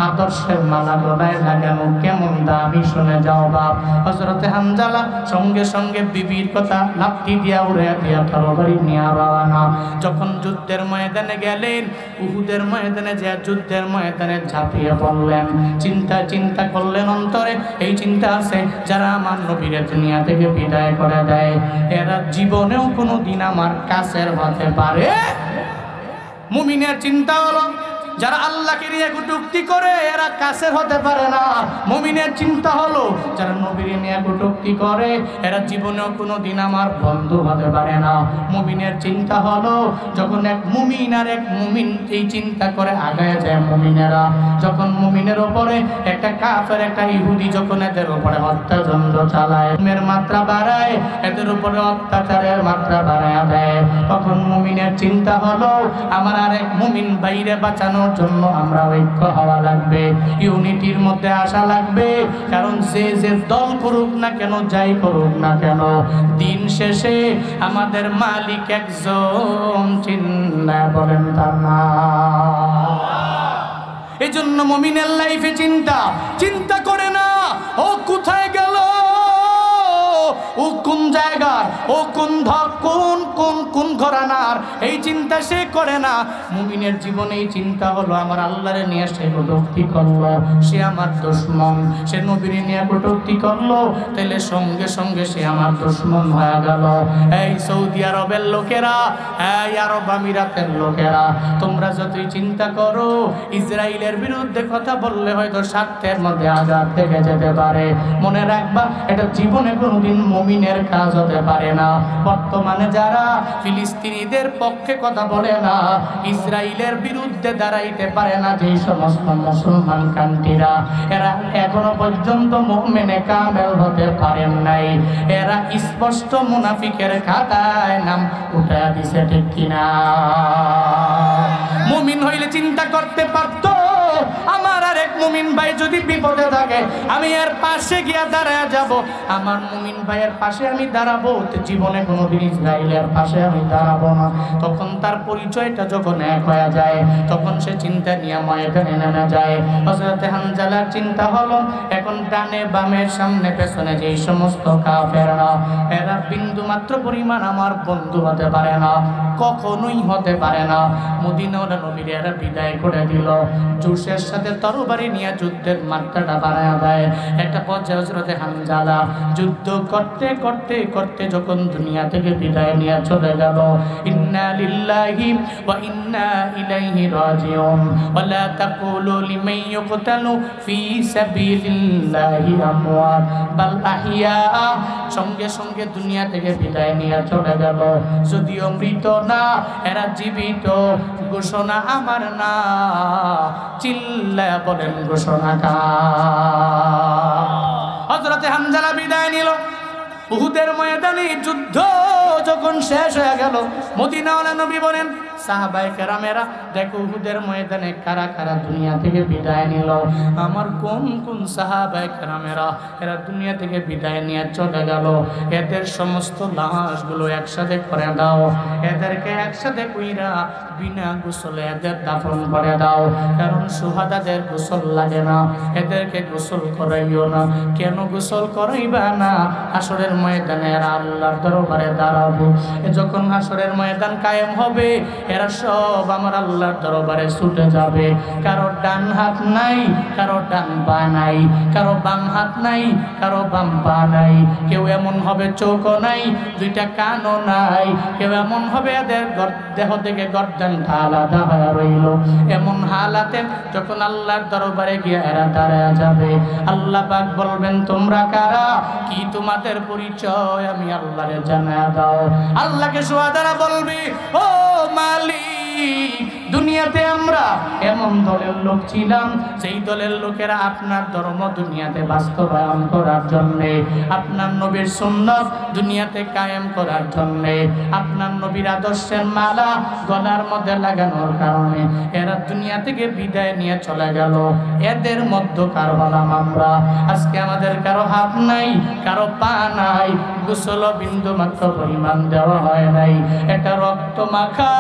আদর্শের মালা গলায় লাগানো কেমন দামি শুনে যাও বাপ। হযরতে হামজালা সঙ্গে সঙ্গে বিবির কথা লাফি দিয়া উড়ে দিয়া তরবারি নিয়ে রওনা। যখন যুদ্ধের ময়দানে গেলেন, উহুদের ময়দানে যে যুদ্ধের ময়দানে ঝাঁপিয়ে পড়লেন, চিন্তা করলেন অন্তরে, এই চিন্তা আছে যারা আমার নবীর দুনিয়া থেকে বিদায় করে দেয়, এরা জীবনেও কোনোদিন আমার কাছের হতে পারে। মুমিনের চিন্তা হলো যারা আল্লাহকে নিয়ে কটূক্তি করে এরা কাছের হতে পারে না। মুমিনের চিন্তা হলো যারা নবীর নিয়ে কটূক্তি করে এরা জীবনেও কোনোদিন আমার বন্ধু হতে পারে না। মুমিনের চিন্তা হলো যখন এক মুমিন আর এক মুমিন এই চিন্তা করে আগায় যায় মুমিনেরা, যখন মুমিনের ওপরে একটা কাফের একটা ইহুদি যখন এদের উপরে অত্যাচার চালায়, এর মাত্রা বাড়ায়, এদের উপরে অত্যাচারের মাত্রা বাড়ায় দেয়, তখন মুমিনের চিন্তা হলো আমার আর এক মুমিন বাইরে বাঁচানো জন্য আমরা ঐক্য হওয়া লাগবে, ইউনিটির মধ্যে আসা লাগবে। কারণ যে যে দল করুক না কেন, যাই করুক না কেন, দিন শেষে আমাদের মালিক একজন, চিন্তা বলেন তার নাম। এই জন্য মুমিনের লাইফে চিন্তা করে না ও কোথায় গেল, ও কোন জায়গার, ও কোন কোন ঘরানার, এই চিন্তা সে করে না। মুমিনের জীবনে এই চিন্তা হলো আমার আল্লাহরে নিয়ে সে কটূক্তি করলো, সে আমার দুশমন, সে নবীর নিয়ে কটূক্তি করলো, তাহলে সঙ্গে সঙ্গে সে আমার দুশমন হয়ে গেল। এই সৌদি আরবের লোকেরা, এই আরব আমিরাতের লোকেরা, তোমরা যতই চিন্তা করো ইসরায়েলের বিরুদ্ধে কথা বললে হয়তো স্বার্থের মধ্যে আঘাত থেকে যেতে পারে, মনে রাখবা এটা জীবনে কোনোদিন মুমিনের কাজ হতে পারে না। বর্তমানে যারা ফিলিস্তিনিদের পক্ষে কথা বলে না, ইসরায়েলের বিরুদ্ধে দাঁড়াইতে পারে না, যে সমস্ত মুসলমান কান্ট্রিরা, এরা এখনো পর্যন্ত মুমিনে কামেল হতে পারেন নাই, এরা স্পষ্ট মুনাফিকের খাতায় নাম উঠা দিছে, ঠিক কিনা? মুমিন হইলে চিন্তা করতে পারতো আমার আর এক মুমিন ভাই যদি বিপদে থাকে আমি এর পাশে গিয়া দাঁড়ায় যাব, আমার মুমিন ভাইয়ের পাশে আমি দাঁড়াবো, জীবনে কোনোদিন ইসরায়েলের পাশে আমি দাঁড়াবো না। তখন তার পরিচয়টা যখন এক হয়ে যায়, তখন সে চিন্তা নিয়ে ময়দানে নেমে যায়। হযরতে হামজালার চিন্তা হলো এখন ডানে বামে সামনে পেছনে যেই সমস্ত কাফেররা, এরা বিন্দু মাত্র পরিমাণ আমার বন্ধু হতে পারে না, কখনোই হতে পারে না। মদিনাওয়ালা নবীর এরা বিদায় করে দিল, জোশের সাথে তরবারি নিয়ে যুদ্ধের মাত্রাটা বাড়ায় দেয়। একটা পর্যায়ে হযরতে হামজালা যুদ্ধ করতে করতে করতে যখন দুনিয়া থেকে বিদায় নিয়ে চলে গেল, ইন্না লিল্লাহি ওয়া ইন্না ইলাইহি রাজিউন ওয়া লা তাকুলু লিমান ইউকতালু ফি সাবিলিল্লাহি আমওয়াত বাল আহইয়া, সঙ্গে সঙ্গে দুনিয়া থেকে বিদায় নিয়ে চলে গেল, যদিও মৃত না এরা জীবিত, ঘোষণা আমার না, চিল্লায়া বলেন ঘোষণা কার? হযরতে হামজালা বিদায় নিল। উহুদের ময়দানে যুদ্ধ যখন শেষ হয়ে গেল, মদিনাওয়ালা নবী বলেন সাহাবায়ে কেরামেরা দেখো উহুদের ময়দানে কারা কারা দুনিয়া থেকে বিদায় নিল। আমার কোন কোন সাহাবায়ে কেরামেরা এরা দুনিয়া থেকে বিদায় নিয়ে চলে গেল, এদের সমস্ত লাশগুলো একসাথে করে দাও, এদেরকে একসাথে কইরা বিনা গোসলে এদের দাফন করে দাও, কারণ সুহাদাদের গোসল লাগে না, এদেরকে গোসল করাইও না। কেন গোসল করাইবা না? হাসরের ময়দানে এরা আল্লাহর দরবারে দাঁড়াবো, যখন হাসরের ময়দান কায়েম হবে এরা সব আমার আল্লাহর দরবারে ছুটে যাবে। কারো ডান হাত নাই, কারো ডান পা নাই, কারো বাম হাত নাই, কারো বাম পা নাই, কেউ এমন হবে চোখও নাই, দুইটা কানও নাই, কেউ এমন হবে এদের দেহ থেকে গর্দানটা আলাদা হয়ে রইল। এমন হালাতে যখন আল্লাহর দরবারে গিয়ে এরা দাঁড়ায় যাবে, আল্লাহ পাক বলবেন তোমরা কারা, কি তোমাদের পরিচয় আমি আল্লাহরে জানায়া দাও। আল্লাহকে সুবহানাল্লাহ বলবি ও মালিক দুনিয়াতে আমরা এমন দলের লোক ছিলাম যেই দলের লোকেরা আপনার ধর্ম দুনিয়াতে বাস্তবায়ন করার জন্যে, আপনার নবীর সুন্নাত দুনিয়াতে কায়েম করার জন্যে, আপনার নবীর আদর্শের মালা গলার মধ্যে লাগানোর কারণে এরা দুনিয়া থেকে বিদায় নিয়ে চলে গেল। এদের মধ্যকার হলাম আমরা। আজকে আমাদের কারো হাত নাই, কারো পা নাই, গোসল বিন্দু মাত্র পরিমাণ দেওয়া হয় নাই। এটা রক্ত মাখা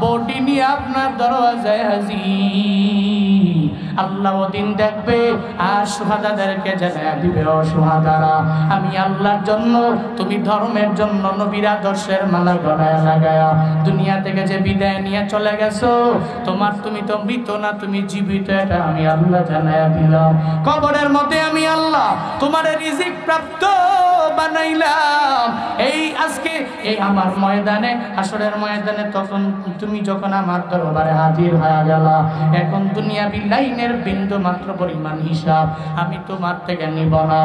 বডি নিয়ে আপনার দরওয়াজায় হাজির। আল্লাহ ওদিন দেখবে আর সুহাদাদেরকে জানায় দিবে, ও সুহাদারা, আমি আল্লাহর জন্য, তুমি ধর্মের জন্য নবীর আদর্শের মালা গলায় লাগায়া দুনিয়া থেকে যে বিদায় নিয়ে চলে গেছো, তুমি তো মৃত না, তুমি জীবিত, এটা আমি আল্লাহ জানায়া দিলাম। কবরের মধ্যে আমি আল্লাহ তোমার রিজিক প্রাপ্ত বানাইলাম। এই আজকে এই আমার ময়দানে, হাসরের ময়দানে, তখন তুমি যখন আমার দরবারে হাজির হয়ে গেলা, এখন দুনিয়াবি লাইনের বিন্দু মাত্র পরিমাণ হিসাব আমি তোমার থেকে নিব না।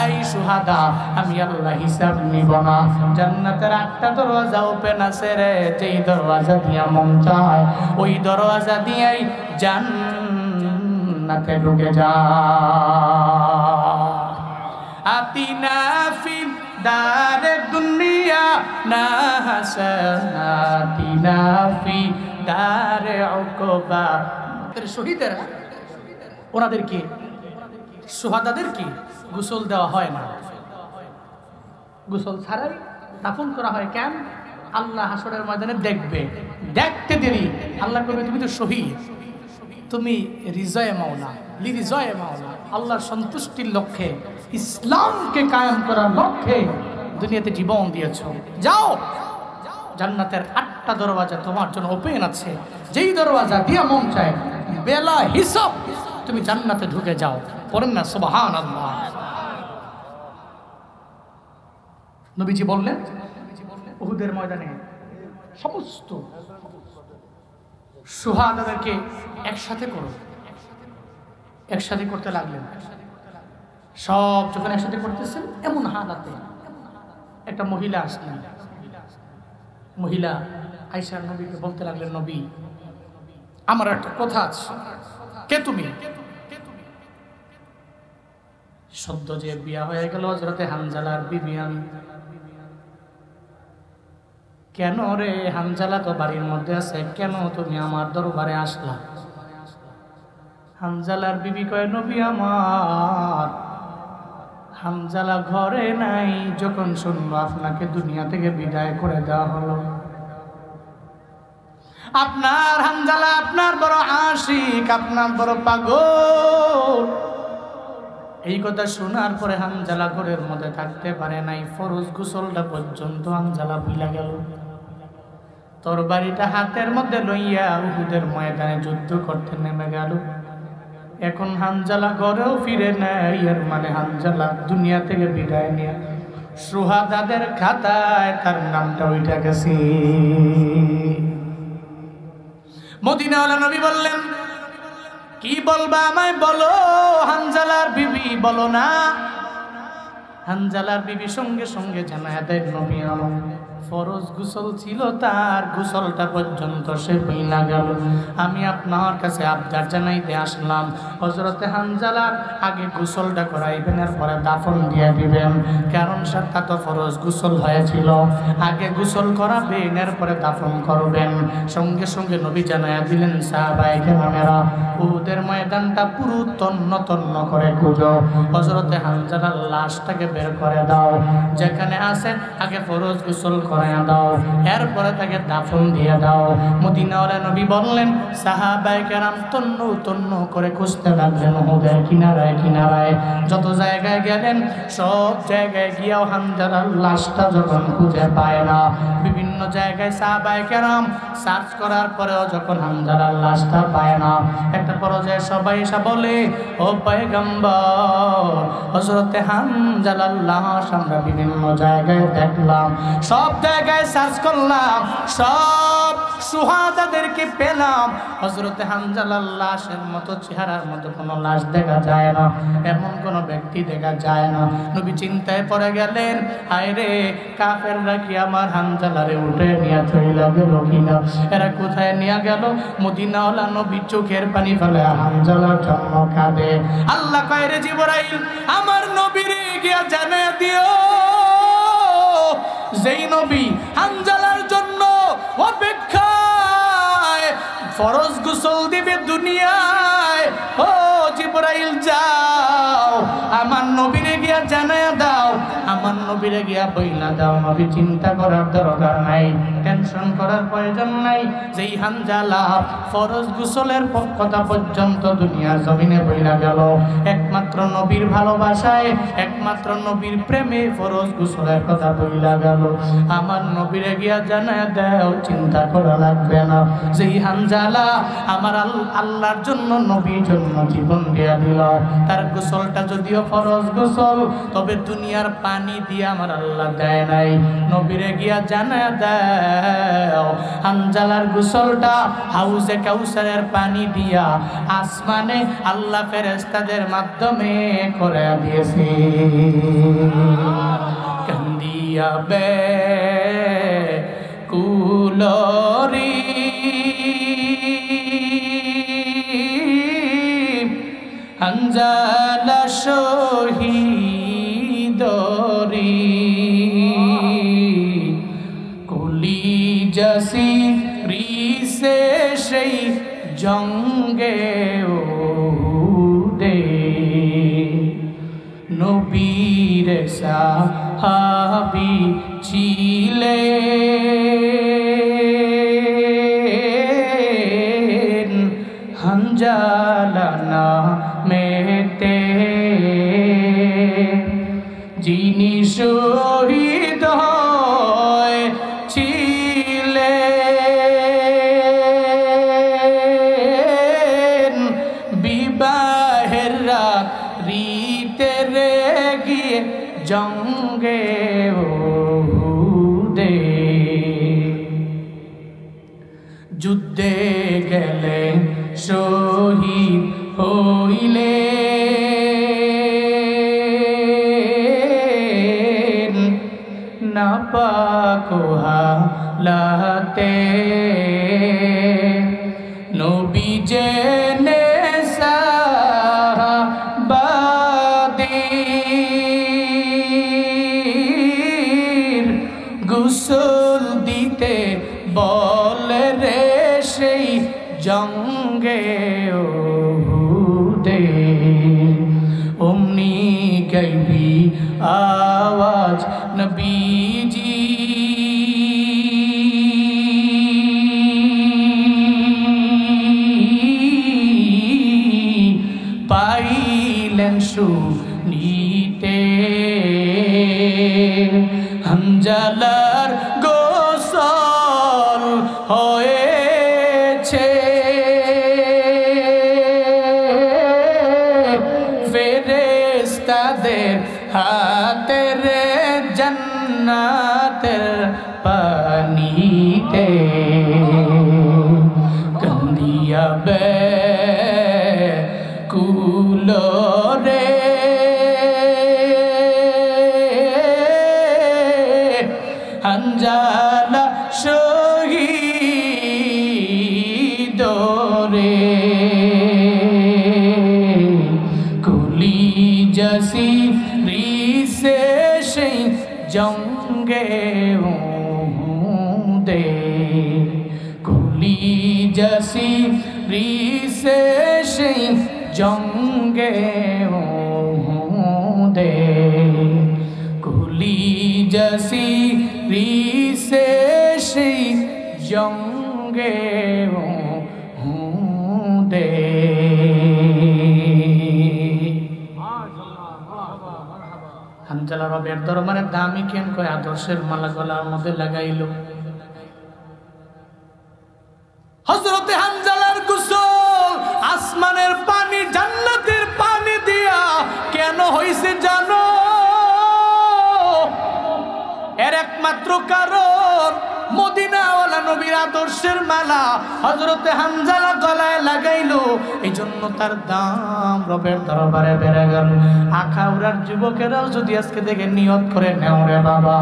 এই সুহাদা, আমি আল্লাহ হিসাব নিব না। জান্নাতের 8টা দরওয়াজা ওপেন আছে রে, যেই দরওয়াজা দিয়া মন চায় ওই দরওয়াজা দিয়েই জান্নাতে ঢুকে যা। আতিনা ফি দারে দুনিয়া না হাসানাতিনা ফি দারে উকবা। শহীদেরা ওনাদেরকে, সুহাদাদেরকে গোসল দেওয়া হয় না, গোসল ছাড়াই দাফন করা হয়। কেন? আল্লাহ হাসরের ময়দানে দেখবে, দেখতে দেরি আল্লাহ করবে তুমি তো শহীদ, তুমি রিজয়ে মাওলা, লিরিজয়ে মাওলা, আল্লাহর সন্তুষ্টির লক্ষ্যে, ইসলামকে কায়েম করার লক্ষ্যে দুনিয়াতে জীবন দিয়েছ। যাও, জান্নাতের 8টা দরওয়াজা তোমার জন্য ওপেন আছে, যেই দরওয়াজা দিয়া মন চায় বেলা হিসাব তুমি জান্নাতে ঢুকে যাও। পড়েন না সুবহানাল্লাহ। নবীজি বললেন উহুদের ময়দানে সমস্ত সুহাদাদেরকে একসাথে করো। একসাথে করতে লাগলেন। সব যখন একসাথে করতেছেন, এমন হালাতে একটা মহিলা আসলেন। মহিলা আয়েশা নবীকে বলতে লাগলেন, নবী, আমার একটা কথা আছে। কে তুমি? সদ্য যে বিয়া হয়ে গেল হযরতে হানজালার বিবি আমি। কেন রে, হানজালা তো বাড়ির মধ্যে আছে, কেন তুমি আমার দরবারে আসলা? হানজালার বিবি কয়, নবী আমার, হানজালা ঘরে নাই। যখন শুনলো আপনাকে দুনিয়া থেকে বিদায় করে দেওয়া হলো, আপনার হানজালা আপনার বড় আশিক, আপনার বড় পাগল। এই কথা শোনার পরে হানজালা ঘরের মধ্যে থাকতে পারে নাই। ফরজ গোসলটা পর্যন্ত হানজালা ভুলে গেল। তরবারিটা হাতের মধ্যে লইয়া উহুদের ময়দানে যুদ্ধ করতে নেমে গেল। এখন হানজালা ঘরেও ফিরে নাই। এর মানে হানজালা দুনিয়া থেকে বিদায় নিয়ে সুহাদাদের খাতায় তার নামটা উঠে গেছে। মদিনাওয়ালা নবী বললেন, কি বলবা আমায় বলো। হানজালার বিবি বলো না। হানজালার বিবি সঙ্গে সঙ্গে জানায় দেয়, নবী আমার ফরজ গোসল ছিল, তার গোসলটা পর্যন্ত সে ভুইলা গেল। আমি আপনার কাছে আবদার জানাইতে আসলাম, হযরতে হানজালার আগে গোসলটা করাইবেন, এরপরে দাফন দিয়ে দিবেন। কারণ সেটা তো ফরজ গোসল হয়েছিল, আগে গোসল করাবেন, এরপরে দাফন করবেন। সঙ্গে সঙ্গে নবী জানাইয়া দিলেন, সাহাবায়ে কেরামেরা উহুদের ময়দানটা পুরো তন্ন তন্ন করে খুঁজো, হযরতে হানজালার লাশটাকে বের করে দাও, যেখানে আছে আগে ফরজ গোসল করায়া দাও, এরপরে তাকে দাফন দিয়ে দাও। মদিনাওয়ালা নবী বললেন, সাহাবায়ে কেরাম তন্ন তন্ন করে খুঁজতে লাগলেন উহুদের কিনারায় কিনারায়। যত জায়গায় গেলেন সব জায়গায় গিয়েও হানজালার লাশটা যখন খুঁজে পায় না, বিভিন্ন জায়গায় সাহাবায়ে কেরাম সার্চ করার পরেও যখন হানজালার লাশটা পায় না, একটা পর্যায়ে সবাই এসে বলে, ও পয়গম্বর, হযরতে হানজালার লাশ আমরা বিভিন্ন জায়গায় দেখলাম, সব জায়গায় সার্চ করলাম, সব সুহাদাদেরকে পেলাম, হযরতে হানজালার লাশের মতো চেহারার মতো কোনো লাশ দেখা যায় না, এমন কোনো ব্যক্তি দেখা যায় না। নবী চিন্তায় পড়ে গেলেন, হায় রে, কাফেররা কি আমার হানজালারে উঠে নিয়ে চলে গেল কিনা? এরা কোথায় নিয়ে গেল? মদিনাওয়ালা নবী চোখের পানি ফেলে হানজালার জন্য কাঁদে। আল্লাহ কয়, রে জিবরাইল, আমার নবীরে গিয়া জানিয়ে দিও, যেই নবী হানজালার জন্য অপেক্ষায় ফরজ গোসল দিবে দুনিয়ায়, ও জিবরাইল যাও আমার নবীরে গিয়া জানায়া দাও, আমার নবীরে গিয়া বইলা দাও, নবী চিন্তা করার দরকার নাই, টেনশন করার প্রয়োজন নাই। যেই হানজালা ফরজ গোসলের কথা পর্যন্ত দুনিয়ার জমিনে বইলা গেল, একমাত্র নবীর ভালোবাসায়, একমাত্র নবীর প্রেমে ফরজ গোসলের কথা বইলা গেল, আমার নবীরে গিয়া জানায়া দাও, চিন্তা করা লাগবে না। যেই হানজালা আমার আল্লাহর জন্য, নবীর জন্য জীবন দিয়া দিল, তার গোসলটা যদিও ফরজ গোসল, তবে দুনিয়ার পানি দিয়ে আমার আল্লাহ দেয় নাই, নবীরে গিয়া জানায়া দাও, হানজালার গোসলটা হাউজে কাউসারের পানি দিয়া আসমানে আল্লাহ ফেরেশতাদের মাধ্যমে করে দিয়েছে। কান্দিয়া বে কুলরি হানজালা শহীদরি কুলি জাসি রিসে সেই জঙ্গে উদে নবীর সাহাবী ছিলেন হানজালা নামেতে, যিনি শহীদ হয়েছিলেন বিবাহের রাতে রে গিয়ে জঙ্গে উহুদে, যুদ্ধে গেলে শহীদ হইলেন নাপাক হালাতে, নবী জেনে সাহাবাদের গোসল দিতে বলে রে সেই জঙ্গে উহুদে, অমনি গাইবি আওয়াজ নবীজি পাইলেন শুনিতে, হানজালার গোসল হয়েছে, ফেরেশতাদের হাতে রে জান্নাতের পানিতে, কান্দিয়া বে কুলরে হানজালা শহীদরে কুলি জাসি রিসে সেই জঙ্গে উহুদে, কুলি জাসি রিসে সেই জঙ্গে উহুদে, কুলি জাসি রিসে সেই জঙ্গে উহুদে। হানজালা রবের দরবারে দামি কেন কয় আদর্শের মালা গলার মধ্যে লাগাইল। হযরতে হানজালার গোসল আসমানের পানি, জান্নাতের পানি দিয়া কেন হইছে জানো? এর একমাত্র কারণ মদিনাওয়ালা নবীর আদর্শের মালা হযরতে হামজালা গলায় লাগাইলো, এই জন্য তার দাম রবের দরবারে বেড়ে গেল। আখাউড়ার যুবকেরাও যদি আজকে থেকে নিয়ত করে নেও রে বাবা,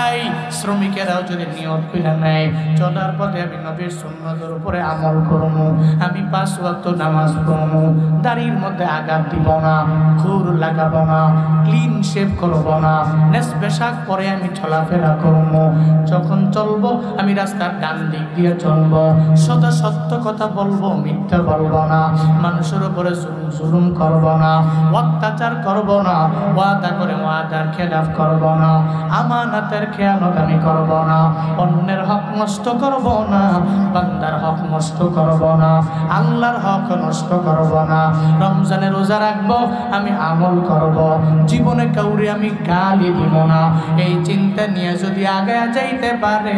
এই শ্রমিকেরাও যদি নিয়ত করে নেয়, চলার পথে আমি নবীর সুন্নতের উপরে আমল করব, আমি 5 ওয়াক্ত নামাজ পড়ব, দাড়ির মধ্যে আঘাত দিব না, খুর লাগাবো না, ক্লিন শেভ করব না, নেসবে শাক পরে আমি চলাফেরা করব, যখন চলবো আমি রাস্তার ডান দিক দিয়ে চলবো, সদা সত্য কথা বলবো, মিথ্যা বলবো না, মানুষের উপরে জুলুম করব না, অত্যাচার করব না, ওয়াদা করে ওয়াদার খেলাফ করব না, আমানতের খেয়ানত আমি করব না, অন্যের হক নষ্ট করব না, বান্দার হক নষ্ট করব না, আল্লাহর হক নষ্ট করব না, রমজানে রোজা রাখবো, আমি আমল করব, জীবনে কাউরে আমি গালি দিব না। এই চিন্তা নিয়ে যদি আগে যাইতে পারে,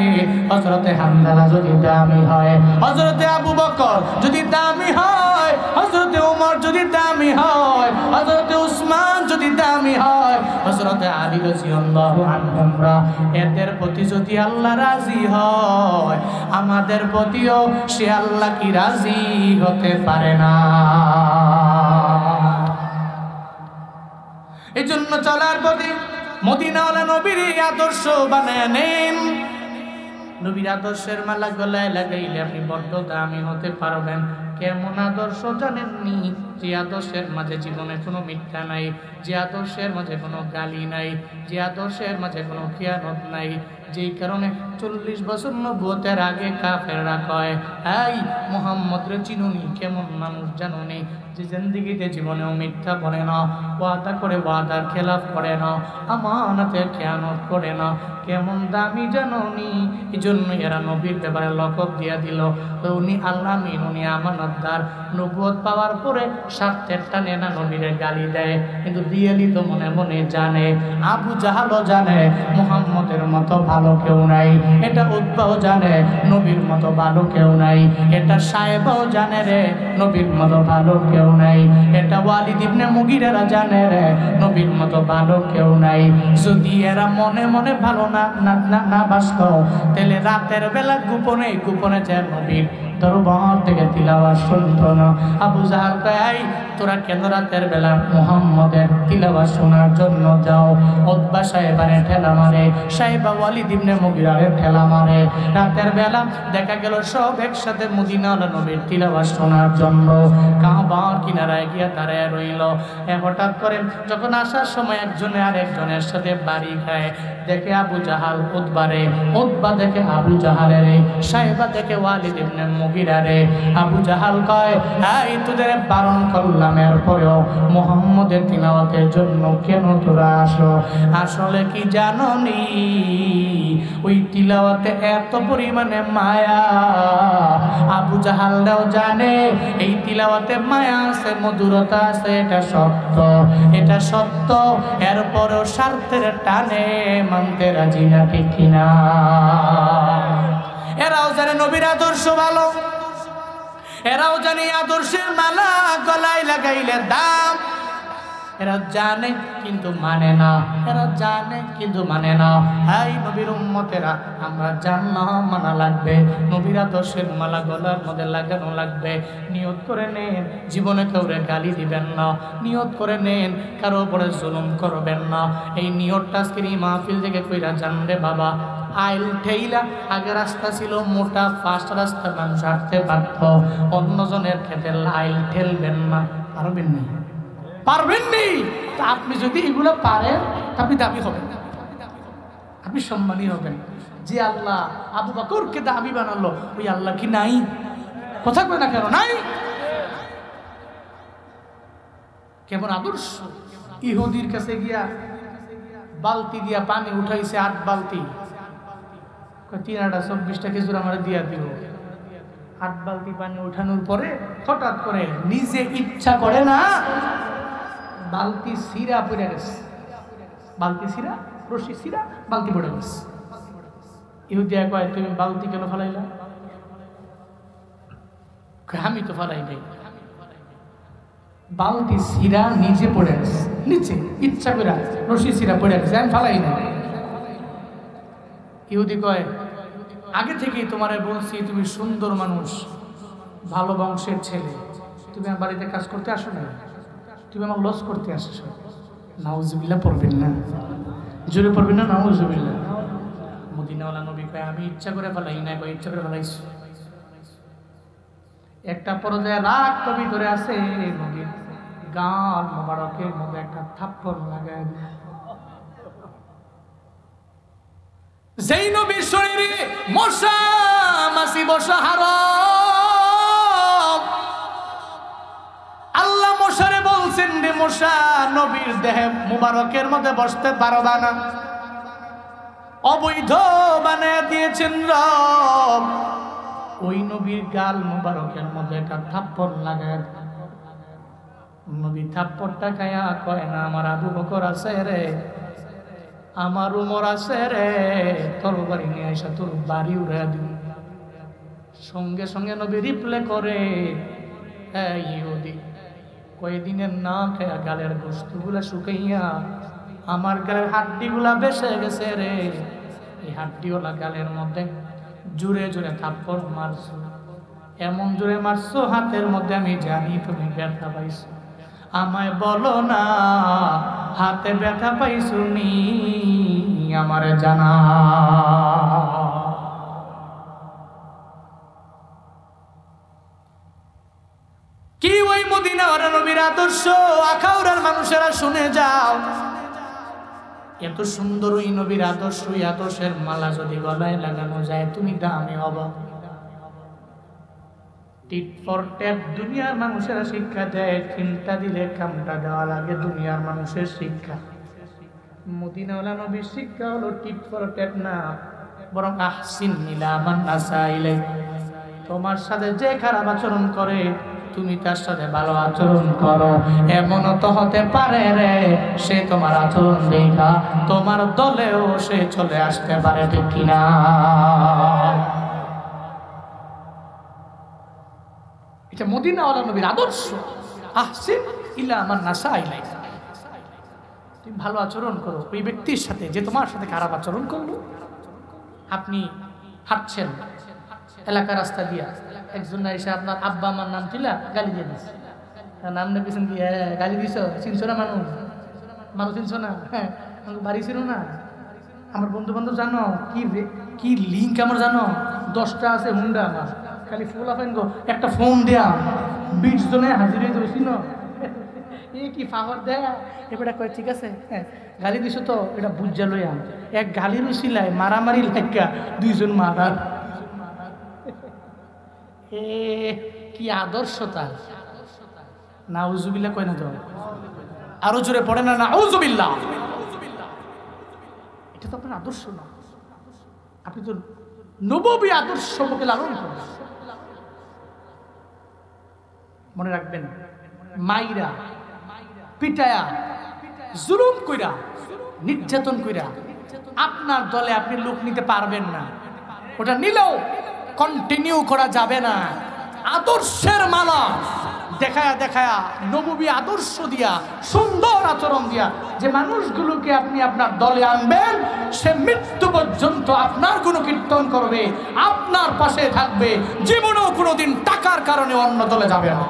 হযরতে হামজালা যদি দামি হয়, হযরতে আবু বকর যদি দামি হয়, হযরতে ওমর যদি দামি হয়, হযরতে উসমান যদি দামি হয়, হযরতে আলী রাদিয়াল্লাহু আনহুরা, এদের প্রতি যদি আল্লাহ রাজি হয়, আমাদের প্রতিও সে আল্লাহ কি রাজি হতে পারে না? এই জন্য চলার পথে মদিনাওয়ালা নবীর আদর্শ বানায় নেন। নবীর আদর্শের মালা গলায় লাগাইলে আপনি বড্ড দামি হতে পারবেন। কেমন আদর্শ জানেননি? যে আদর্শের মাঝে জীবনে কোনো মিথ্যা নাই, যে আদর্শের মাঝে কোনো গালি নাই, যে আদর্শের মাঝে কোনো খিয়ানত নাই, যেই কারণে 40 বছর নবুয়তের আগে কাফেররা কয়, এই মুহাম্মদ রে চিনুনি, কেমন মানুষ জানুনি, যে জিন্দেগিতে জীবনেও মিথ্যা বলে না, ওয়াদা করে ওয়াদার খেলাফ করে না, আমানতের খেয়ানত করে না, কেমন দামি জানুনি। এই জন্য এরা নবীর ব্যাপারে লকব দিয়া দিল, উনি আল্লাহ আমিন, উনি আমানতদার। নবুয়ত পাওয়ার পরে স্বার্থের টানে না নবীরে গালি দেয়, কিন্তু দিয়েলি তো মনে মনে জানে, আবু জাহালও জানে মুহাম্মদের মতো ভালো কেউ নাই, এটা উতবাও জানে নবীর মতো ভালো কেউ নাই, এটা সাহেবাও জানে রে নবীর মতো ভালো কেউ নাই, এটা ওয়ালিদ ইবনে মুগিরারা জানে রে নবীর মতো ভালো কেউ নাই। যদি এরা মনে মনে ভালো না বাসত, তাহলে রাতের বেলা গোপনে গোপনে যায় নবীর দরবার থেকে তিলাওয়াত শুনতো না। আবু জাহাল কয়, তোরা কেন রাতের বেলা মুহাম্মদের তিলাওয়াত শোনার জন্য যাও? উতবা সাহেবারে ঠেলা মারে, সাহেবা ওয়ালিদ ইবনে মুগিরারে ঠেলা মারে। রাতের বেলা দেখা গেল সব একসাথে মদিনাওয়ালা নবীর তিলাওয়াত শোনার জন্য কাবার কিনারায় গিয়ে দাঁড়ায় রইল। হঠাৎ করে যখন আসার সময় একজনে আর একজনের সাথে বাড়ি খায়, দেখে আবু জাহাল উতবারে, উতবা দেখে আবু জাহালেরে, সাহেবা দেখে ওয়ালিদ ইবনে মুগিরারে। আবু জাহাল কয়, এই তোদের বারণ করলাম, এরপরেও মুহাম্মদের তিলাওয়াতের জন্য কেন তোরা আসো? আসলে কি জাননি, ওই তিলাওয়াতে এত পরিমাণে মায়া, আবু জাহালরাও জানে এই তিলাওয়াতে মায়া আছে, মধুরতা আছে, এটা সত্য, এটা সত্য। এরপরেও স্বার্থের টানে মানতে রাজি না, ঠিক কিনা? এরাও জানে নবীর আদর্শ ভালো, এরাও জানে আদর্শের মালা গলায় লাগাইলে দাম। এরা জানে কিন্তু মানে না, এরা জানে কিন্তু মানে না। হাই নবীর উম্মতেরা, আমরা জানলাম মানা লাগবে, নবীর আদর্শের মালা গলার মধ্যে লাগানো লাগবে। নিয়ত করে নেন জীবনে কাউরে গালি দিবেন না, নিয়ত করে নেন কারো উপরে জুলুম করবেন না। এই নিয়তটা আজকের এই মাহফিল থেকে কইরা জানবে বাবা। আইল ঠেইলা, আগে রাস্তা ছিল মোটা ফাস্ট রাস্তা, মানুষ হাঁটতে পারত, অন্যজনের ক্ষেত্রে আইল ঠেলবেন না, পারবেন না, পারবেন নি। তা আপনি যদি এগুলো পারেন, আপনি দাবি হবেন, আপনি সম্মানী হবেন। যে আল্লাহ আবু বকরকে দাবি বানালো, ওই আল্লাহ কি নাই? কথা কয় না কেন? নাই। কেমন আদর্শ! ইহুদির কাছে গিয়া বালতি দিয়া পানি উঠাইছে, 8 বালতি, 3-24টা খেজুর আমার দিয়া দিব। 8 বালতি পানি উঠানোর পরে হঠাৎ করে নিজে ইচ্ছা করে না, বালতি সিরা পড়ে গেছে, বালতি সিরা, রশি সিরা, বালতি পড়ে গেছে। ইহুদিয়া কয়, তুমি বালতি কেন ফেলাইলা? আমি তো ফেলাই নাই। বালতি সিরা নিজে পড়ে গেছে, নিচে ইচ্ছা করে রশি সিরা পড়ে গেছে, আমি ফেলাই নাই। ইহুদি কয়, আগে থেকেই তোমারে বলছি তুমি সুন্দর মানুষ, ভালো বংশের ছেলে, তুমি আমার বাড়িতে কাজ করতে আসো না, তুমি আমার লস করতে আসছো। নাউজুবিল্লাহ পড়বেন না, জোরে পড়বেন না, নাউজুবিল্লাহ। মদিনাওয়ালা নবী কয় আমি ইচ্ছা করে ফেলাই না, কয় ইচ্ছা করে ফেলাইছি। একটা পর্যায়ে রাগ কবি ধরে আছে, নবীর গাল মোবারকের মধ্যে একটা থাপ্পড় লাগায়। যেই নবীর শরীরে মশা মাছি বসা হারাম, আল্লাহ মশারে বলছেন রে মশা, নবীর দেহে মুবারকের মধ্যে বসতে পারবা না, অবৈধ বানায় দিয়েছেন রব। ওই নবীর গাল মুবারকের মধ্যে একটা থাপ্পড় লাগায়। নবী থাপ্পড়টা খায়া কয় না আমার আবু বকর আছে রে, আমার উমর আছে রে, তরবারি নিয়ে আইসা তোর বাড়ি উড়া দিন। সঙ্গে সঙ্গে নবী রিপ্লে করে, হ্যাঁ ইহুদি, কয়েকদিনের না খায়া গালের গোস্তগুলা শুকাইয়া আমার গালের হাড্ডিগুলা বেসে গেছে রে। এই হাড্ডিওয়ালা গালের মধ্যে জোরে জোরে থাপ্পড় মারছো, এমন জোরে মারছো হাতের মধ্যে আমি জানি তুমি ব্যথা পাইছো। আমায় বলো না হাতে ব্যথা পাইছো নি, আমারে জানা। কি ওই মদিনার নবীর আদর্শ আখাউড়ার মানুষেরা শুনে যাও। এত সুন্দর ওই নবীর আদর্শ, ওই আদর্শের মালা যদি গলায় লাগানো যায় তুমি দামি হবা। টিট ফর ট্যাট দুনিয়ার মানুষেরা শিক্ষা দেয়, চিন্তা দিলে কামটা দেওয়া লাগে, দুনিয়ার মানুষের শিক্ষা। মদিনাওয়ালা নবীর শিক্ষা হলো টিট ফর ট্যাট না, বরং আহসিন ইলা মান আসা ইলাইক। তোমার সাথে যে খারাপ আচরণ করে তুমি তার সাথে ভালো আচরণ করো। এমনও তো হতে পারে রে সে তোমার আচরণ দেখা তোমার দলেও সে চলে আসতে পারে, ঠিক কিনা? এটা মদিনাওয়ালা নবীর আদর্শ, আহসিন ইলা মান আসা ইলাইক। তুমি ভালো আচরণ করো ওই ব্যক্তির সাথে যে তোমার সাথে খারাপ আচরণ করলো। আপনি হাঁটছেন এলাকার রাস্তা দিয়া, একজন এসে আপনার আব্বা আমার নাম ছিল গালি দিয়ে দিচ্ছে, নাম নেবেছেন দিয়ে গালি দিছ, চিনছো না মানুষ, মানুষ চিনছো না, হ্যাঁ বাড়ি ছিল না, আমার বন্ধু বান্ধব জানো কি লিঙ্ক আমার জানো, 10টা আছে হুন্ডা আমার, খালি ফুল আফেন গো একটা ফোন দেয়া 20 জনে হাজির হয়ে যাবে, চিনো এ কি পাওয়ার দেয়। এবারে কয় ঠিক আছে, হ্যাঁ গালি দিছো তো এটা বুঝা লইয়া, এক গালির উচিলায় মারামারি লাগা 2 জন মারা। এ কি আদর্শতা! নাউজুবিল্লাহ কয় না তো, আরো জোরে পড়ে না নাউজুবিল্লাহ। এটা তো আপনার আদর্শ না, আপনি তো নববী আদর্শকে লালন করেন। মনে রাখবেন, মাইরা পিটায়া জুলুম কইরা নির্যাতন কইরা আপনার দলে আপনি লোক নিতে পারবেন না, ওটা নিলেও কন্টিনিউ করা যাবে না। আদর্শের মালা দেখায়া দেখায়া নববী আদর্শ দিয়া সুন্দর আচরণ দিয়া যে মানুষগুলোকে আপনি আপনার দলে আনবেন, সে মৃত্যু পর্যন্ত আপনার কোনো কীর্তন করবে, আপনার পাশে থাকবে, জীবনেও কোনোদিন টাকার কারণে অন্য দলে যাবে না।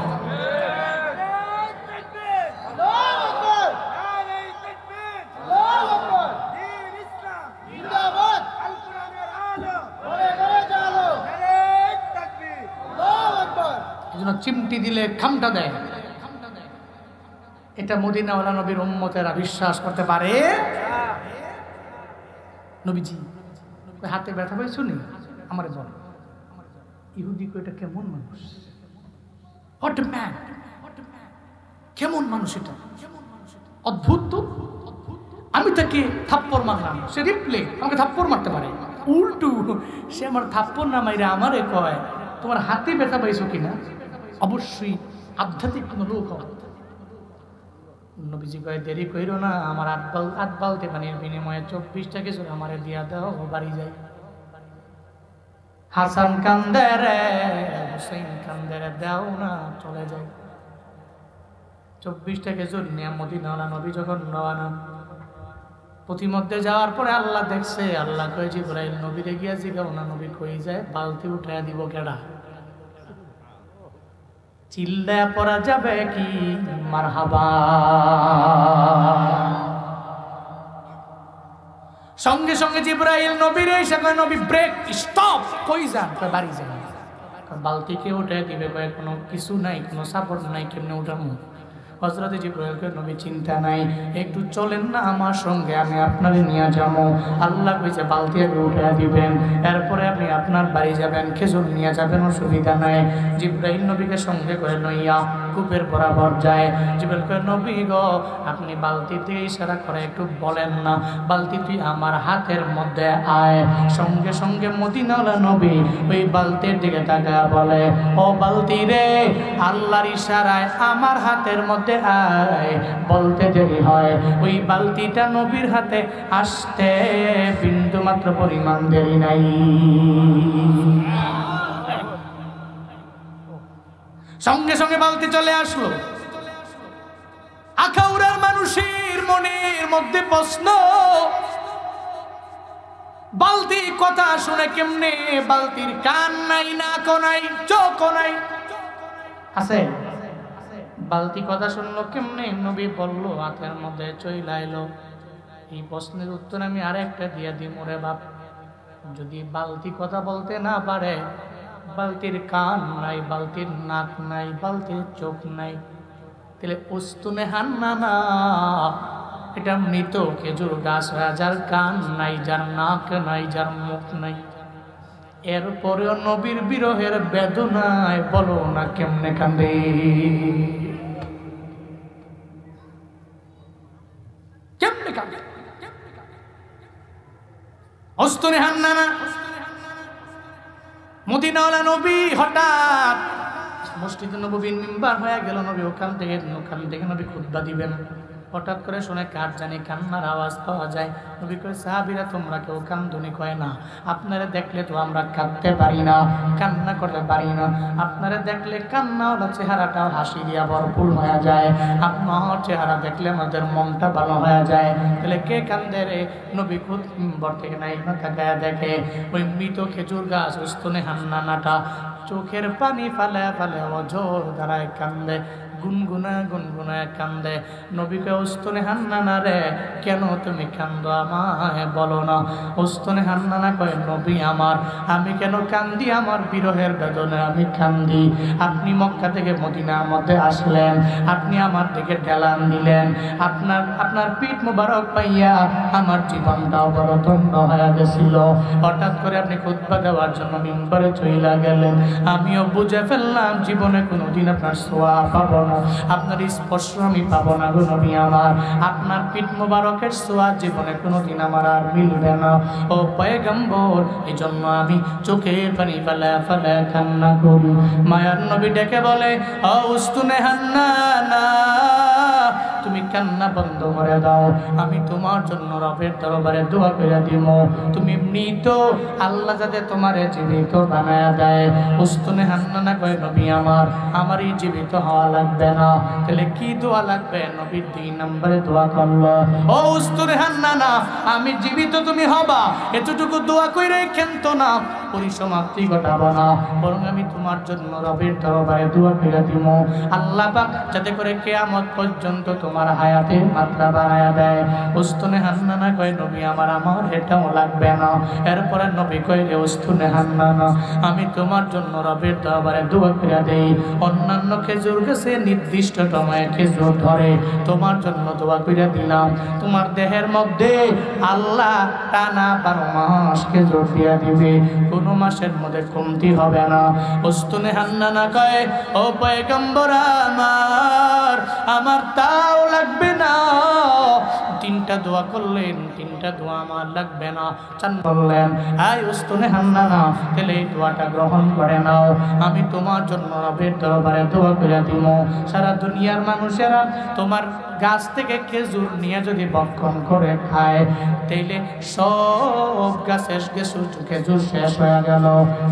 চিমটি দিলে খামটা দেয়, এটা মদিনাওয়ালা নবীর উম্মতেরা বিশ্বাস করতে পারে। নবীজি হাতে ব্যথা পাইছো নি, আমার বল। ইহুদি কো এটা কেমন মানুষ, হোয়াট ম্যান, কেমন মানুষ এটা, অদ্ভুত তো। আমি তাকে থাপ্পড় মারলাম, সে রিপ্লে আমাকে থাপ্পড় মারতে পারে, উল্টু সে আমার থাপ্পড় না মাইরে আমারে কয় তোমার হাতে ব্যথা পাইছো কিনা, অবশ্যই আধ্যাত্মিক কোনো লোক হবে। নবীজি কয় দেরি কইরো না, আমার আট বালতি পানির বিনিময়ে 24টা খেজুর আমারে দিয়া দাও, বাড়ি যাই। হাসান কান্দে রে, হুসাইন কান্দে রে, দাও না, চলে যাই। 24টা খেজুর নিয়ে মদিনাওয়ালা নবী যখন রওনা, প্রতিমধ্যে যাওয়ার পরে আল্লাহ দেখছে, আল্লাহ কয় জিবরাইল নবীরে গিয়া জিগাও না নবী কই যায়, বালতি উঠায় দিব কেডা? চিল্লায়া পড়া যাবে কি মারহাবা। সঙ্গে সঙ্গে জিবরাইল নবীরে এসে কয় নবী ব্রেক, স্টপ, কই যান? কয় বাড়ি যান। বালতি কে উঠে দিবে? কয় কোনো কিছু নাই, কোনো সাপোর্ট নাই, কেমনে উঠামু? হযরতে জিবরাইল কয় নবী চিন্তা নাই, একটু চলেন না আমার সঙ্গে, আমি আপনারে নিয়ে যাবো। আল্লাহ কইছে বালতি আগে উঠে দিবেন, এরপরে আপনি আপনার বাড়ি যাবেন, খেজুর নিয়ে যাবেন, অসুবিধা নাই। জিবরাইল নবীকে সঙ্গে করে লইয়া কূপের বরাবর যায়। জিবরাইল কয় নবী গো, আপনি বালতি দিয়ে ইশারা করে একটু বলেন না, বালতি তুই আমার হাতের মধ্যে আয়। সঙ্গে সঙ্গে মদিনাওয়ালা নবী ওই বালতির দিকে তাকায় বলে, ও বালতি রে, আল্লাহর ইশারায় আমার হাতের মধ্যে আয়। বলতে দেরি হয়, ওই বালতিটা নবীর হাতে আসতে বিন্দু মাত্র পরিমাণ দেরি নাই। সঙ্গে সঙ্গে বালতি চলে আসলো। আখাউড়ার মানুষের মনের মধ্যে প্রশ্ন, বালতি কথা শুনে কেমনে? বালতির কান নাই, নাক নাই, চোখ নাই, আছে? বালতি কথা শুনলো কেমনে? নবী বললো হাতের মধ্যে চইলা এলো। এই প্রশ্নের উত্তর আমি আরেকটা দিয়া দিই, মোরে বাপ, যদি বালতি কথা বলতে না পারে, বালতির কান নাই, বালতির নাক নাই, বালতির চোখ নাই, তাহলে উস্তুনে হান্না না, এটা মৃত খেজুর গাছ, যার কান নাই, যার নাক নাই, যার মুখ নাই। এরপরেও নবীর বিরহের বেদনায় বলো না কেমনে কান্দে। কেমনে কান্দে? উস্তুনে হান্না না। মদিনাওয়ালা নবী হঠাৎ মসজিদে নববীর মিম্বার হয়ে গেল। নবী ওখান থেকে নবী খুতবা দিবেন। হঠাৎ করে শুনে কার জানি কান্নার আওয়াজ পাওয়া যায়। নবী কয় সাহাবীরা তোমরা কেউ কান্দুনি? কয় না, আপনারা দেখলে তো আমরা কাঁদতে পারি না, কান্না করতে পারি না। আপনারা দেখলে কান্নাওয়ালা চেহারাটাও হাসি দিয়া ভরপুর হয়ে যায়, আপনার চেহারা দেখলে আমাদের মনটা ভালো হয়ে যায়। তাহলে কে কান্দে রে? নবী খুদ মিম্বর থেকে নাই না তাকায়া দেখে ওই মৃত খেজুর গাছ উস্তুনে হান্নানাটা চোখের পানি ফালে ফালে অঝোর দাঁড়ায় কান্দে, গুনগুনায় কান্দে। নবীকে উস্তুনে হান্নানা রে, কেন তুমি কান্দো? আমায় বলো না। উস্তুনে হান্নানা কয় নবী আমার, আমি কেন কান্দি? আমার বিরহের বেদনে আমি কান্দি। আপনি মক্কা থেকে মদিনার মধ্যে আসলেন, আপনি আমার দিকে ঢেলান দিলেন, আপনার পিঠ মুবারক পাইয়া আমার জীবনটাও বড় ধন্য হয়ে গেছিল। হঠাৎ করে আপনি খুতবা দেওয়ার জন্য মিম্বরে চইলা গেলেন। আমিও বুঝে ফেললাম জীবনে কোনোদিন আপনার ছোঁয়া পাবো না, আপনার স্পর্শ আমি পাবো না গো নবী আমার। আপনার পিঠ মুবারকের ছোঁয়া জীবনে কোনোদিন আমার আর মিলবে না ও পয়গম্বর। এই জন্য আমি চোখের পানি ফেলে ফেলে কান্না করি। মায়ার নবী ডেকে বলে, ও উস্তুনে হান্নানা, তুমি কান্না বন্ধ করে দাও, আমি তোমার জন্য রবের দরবারে দোয়া করে দিব। তুমি মৃত, আল্লাহ যাতে তোমারে জীবিত বানায়া দেয়। উস্তুনে হান্নানা কয় নবী আমার এই জীবিত হওয়া লাগবে না। তাহলে কি দোয়া লাগবে? নবীর 2 নম্বরে দোয়া করলো, ও উস্তুনে হান্নানা, আমি জীবিত তুমি হবা, এতটুকু দোয়া কইরে খেন্ত না, পরিসমাপ্তি ঘটাবো না, বরং আমি তোমার জন্য রবের দরবারে দোয়া করে দিব আল্লাহ পাক যাতে করে কিয়ামত পর্যন্ত তোমার হায়াতের মাত্রা বাড়ায়া দেয়। উস্তুনে হান্নানা কয় নবী আমার এটাও লাগবে না। এরপরে নবী কয় রে উস্তুনে হান্নানা, আমি তোমার জন্য রবের দরবারে দোয়া করে দেই। অন্যান্য খেজুর গাছে নির্দিষ্ট সময়ে খেজুর ধরে, তোমার জন্য দোয়া করে দিলাম। তোমার দেহের মধ্যে আল্লাহ টানা 12 মাস খেজুর দিয়া দিবে, কোনো মাসের মধ্যে কমতি হবে না। উস্তুনে হান্নানা কয়, ও পয়গম্বর আমার তাও লাগবে না। 3টা দোয়া করলেন, 3টা দোয়া আমার লাগবে না। 4 বললেন, আয় উস্তুনে হান্নানা, তাহলে এই দোয়াটা গ্রহণ করে নাও, আমি তোমার জন্য রবের দরবারে দোয়া করে দিব। সারা দুনিয়ার মানুষেরা তোমার গাছ থেকে খেজুর নিয়ে যদি ভক্ষণ করে খায়, তাইলে সব গাছের খেজুর শেষ হয়ে গেল,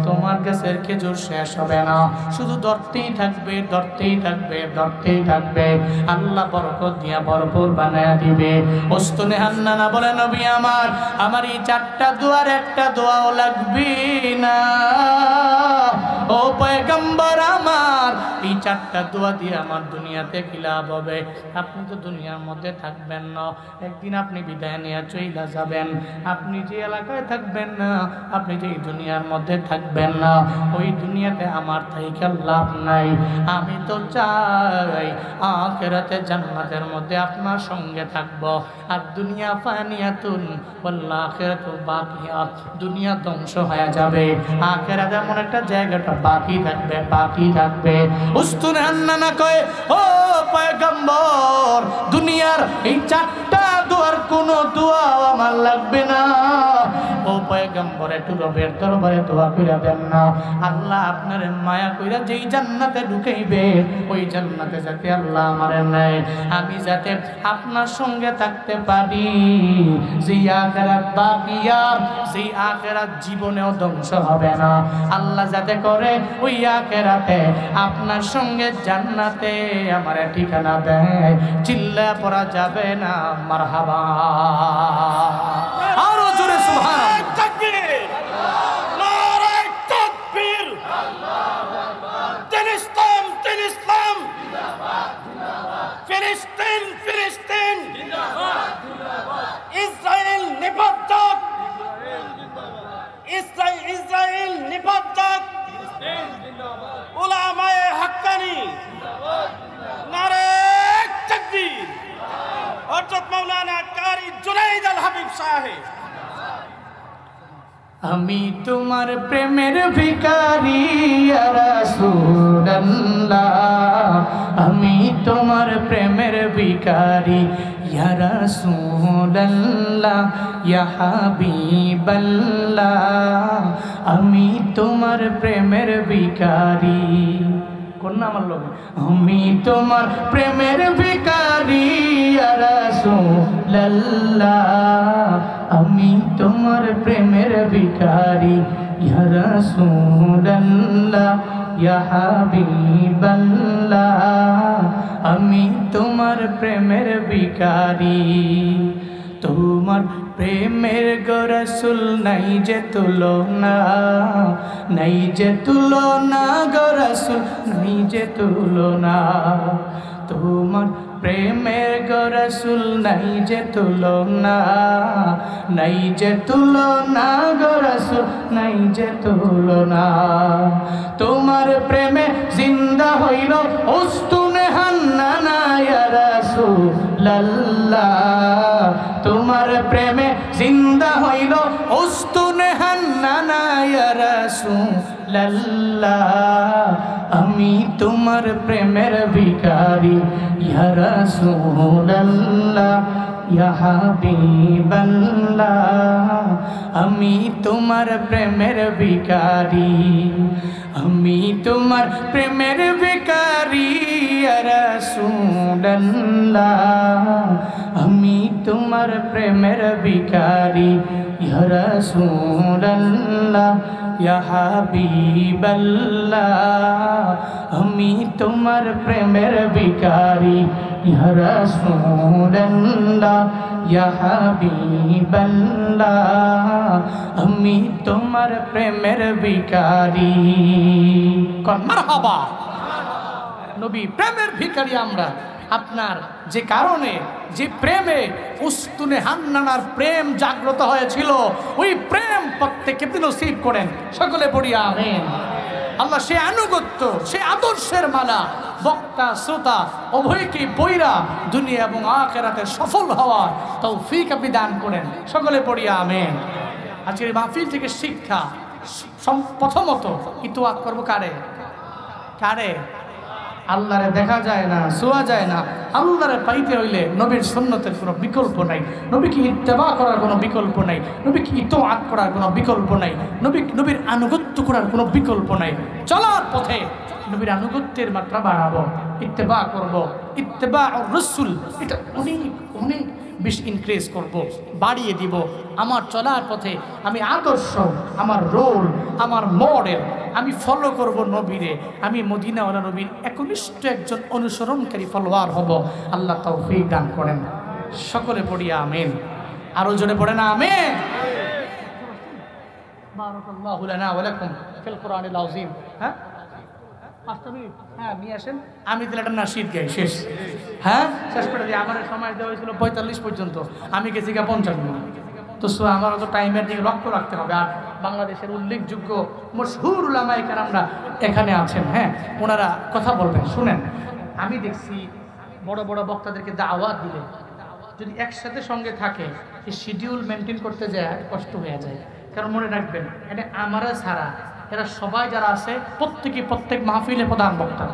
তোমার গাছের খেজুর শেষ হবে না, শুধু ধরতেই থাকবে, ধরতেই থাকবে, ধরতেই থাকবে। আল্লাহ বরকত দিয়া ভরপুর বানায়া দিবে। উস্তুনে হান্নানা বলে নবী আমার এই চারটা দোয়ার একটা দোয়াও লাগবে না। ও পয়গম্বর আমার, এই চারটা দোয়া দিয়ে আমার দুনিয়াতে কি লাভ হবে? আপনি তো দুনিয়ার মধ্যে থাকবেন না, একদিন আপনি বিদায় নিয়ে চলে যাবেন। আপনি যে এলাকায় থাকবেন না, আপনি যে দুনিয়ার মধ্যে থাকবেন না, ওই দুনিয়াতে আমার থেকে লাভ নাই। আমি তো চাই আখিরাতে জান্নাতের মধ্যে আপনার সঙ্গে থাকবো। আর দুনিয়া ফানিয়াতুন ওয়াল আখিরাতু বাকিয়াত, দুনিয়া ধ্বংস হয়ে যাবে, আখিরাতে এমন একটা জায়গাটা বাকি থাকবে। উস্তুনে হান্নানা কয়, ও পয়গম্বর, দুনিয়ার এই চারটা দোয়ার কোনো দোয়া আমার লাগবে না। ও পয়গম্বর, একটু রবের দরবারে দোয়া কইরা দেন না, আল্লাহ আপনার মায়া কইরা যেই জান্নাতে ঢুকাইবে, ওই জান্নাতে যাতে আল্লাহ আমারে নেয়, আমি যাতে আপনার সঙ্গে থাকতে পারি। যে আখিরাত বাকিয়াত, সেই আখিরাত জীবনেও ধ্বংস হবে না, আল্লাহ যাতে করে ওই আখিরাতে আপনার সঙ্গে জান্নাতে আমার ঠিকানা দেয়। চিল্লা পড়া যাবে না মারহাবা। আরো জোরে সুবহানাল্লাহ। তাকবীর, নারে তাকবীর। দিন ইসলাম, দিন ইসলাম জিন্দাবাদ, জিন্দাবাদ। ফিলিস্তিন, ফিলিস্তিন জিন্দাবাদ, জিন্দাবাদ। ইসরায়েল নিপাতক, ইসরায়েল নিপাতক, উলামায়ে হাক্কানি জিন্দাবাদ, নারে তাকবীর। হযরত মাওলানা কারি জুনাইদ আল হাবিব সাহেব। আমি তোমার প্রেমের ভিখারি ইয়া রাসূলুল্লাহ, আমি তোমার প্রেমের ভিখারি ইয়া রাসূলুল্লাহ, ইয়া হাবিবাল্লাহ, আমি তোমার প্রেমের ভিখারি। কোন না আমার লোক, আমি তোমার প্রেমের ভিখারি ইয়া রাসূলুল্লাহ, আমি তোমার প্রেমের ভিখারি ইয়া রাসূলুল্লাহ, ইয়া হাবিবাল্লাহ, আমি তোমার প্রেমের ভিখারি। তোমার প্রেমের গো রাসূল নাই যে তুলনা, নাই যে তুলনা গো রাসূল, নাই যে তুলনা। তোমার প্রেমের গো রাসূল নাই যে তুলনা, নাই যে তুলনা গো রাসূল, নাই যে তুলনা। তোমার প্রেমে জিন্দা হইল উস্তুনে হান্নানা ইয়া রাসূলুল্লাহ, তোমার প্রেমে জিন্দা হইল উস্তুনে হান্নানা ইয়া রাসূলুল্লাহ, আমি তোমার প্রেমের ভিখারি ইয়া রাসূলুল্লাহ, ইয়া হাবিবাল্লাহ, আমি তোমার প্রেমের ভিখারি, আমি তোমার প্রেমের ভিখারি ইয়া রাসূলুল্লাহ, আমি তোমার প্রেমের ভিখারি ইয়া রাসূলুল্লাহ, ইয়া হাবিবাল্লাহ, আমি তোমার প্রেমের ভিখারি ইয়া রাসূলুল্লাহ, ইয়া হাবিবাল্লাহ, আমি তোমার প্রেমের ভিখারি। কোন মারহাবা। নবী প্রেমের ভিখারি আমরা। আপনার যে কারণে, যে প্রেমে উস্তুনে হান্নানার প্রেম জাগ্রত হয়েছিল, ওই প্রেম প্রত্যেককে নসিব করেন। সকলে পড়ি আমিন। আল্লাহ সে আনুগত্য, সে আদর্শের মালা বক্তা শ্রোতা উভয়কে বইরা দুনিয়া এবং আখিরাতে সফল হওয়ার তৌফিক আপনি দান করেন। সকলে পড়ি আমিন। আজকের মাহফিল থেকে শিক্ষা, প্রথমত ইতোয়াত করবো কারে? কারে? আল্লাহরে দেখা যায় না, ছোঁয়া যায় না। আল্লাহরে পাইতে হইলে নবীর সুন্নতের কোনো বিকল্প নাই, নবীকে ইত্তেবা করার কোনো বিকল্প নাই, নবীকে ইতোয়াত করার কোনো বিকল্প নাই, নবীর আনুগত্য করার কোনো বিকল্প নাই। চলার পথে নবীর আনুগত্যের মাত্রা বাড়াবো, ইত্তেবা করব, ইত্তেবা আর রাসূল এটা অনেক অনেক বেশি ইনক্রিজ করব, বাড়িয়ে দিব। আমার চলার পথে আমি আদর্শ, আমার রোল, আমার মডেল, আমি ফলো করব নবীরে। আমি মদিনাওয়ালা নবীর একনিষ্ঠ একজন অনুসরণকারী ফলোয়ার হব। আল্লাহ তৌফিক দান করেন। সকলে পড়ি আমিন। আরো জোরে পড়ে না আমিন। বারাকাল্লাহু লানা ওয়া লাকুম ফিল কুরআনিল আযীম। হ্যাঁ 5 মিনিট, হ্যাঁ নিয়ে আসেন। আমি তাহলে একটা নাশিদ গাই, শেষ। হ্যাঁ শেষ করে দিই। আমার সময় দেওয়া হয়েছিল 45 পর্যন্ত, আমি গেছি গা 50 মিনিট। তো আমার তো টাইমের দিকে লক্ষ্য রাখতে হবে। আর বাংলাদেশের উল্লেখযোগ্য মশহুর উলামায়ে কেরামরা এখানে আছেন, হ্যাঁ ওনারা কথা বলবেন, শুনেন। আমি দেখছি বড় বড় বক্তাদেরকে দাওয়াত দিলে যদি একসাথে সঙ্গে থাকে, এই শিডিউল মেনটেন করতে যায় কষ্ট হয়ে যায়। কারণ মনে রাখবেন, এটা আমারা ছাড়া এরা সবাই যারা আছে প্রত্যেক মাহফিলে প্রধান বক্তা,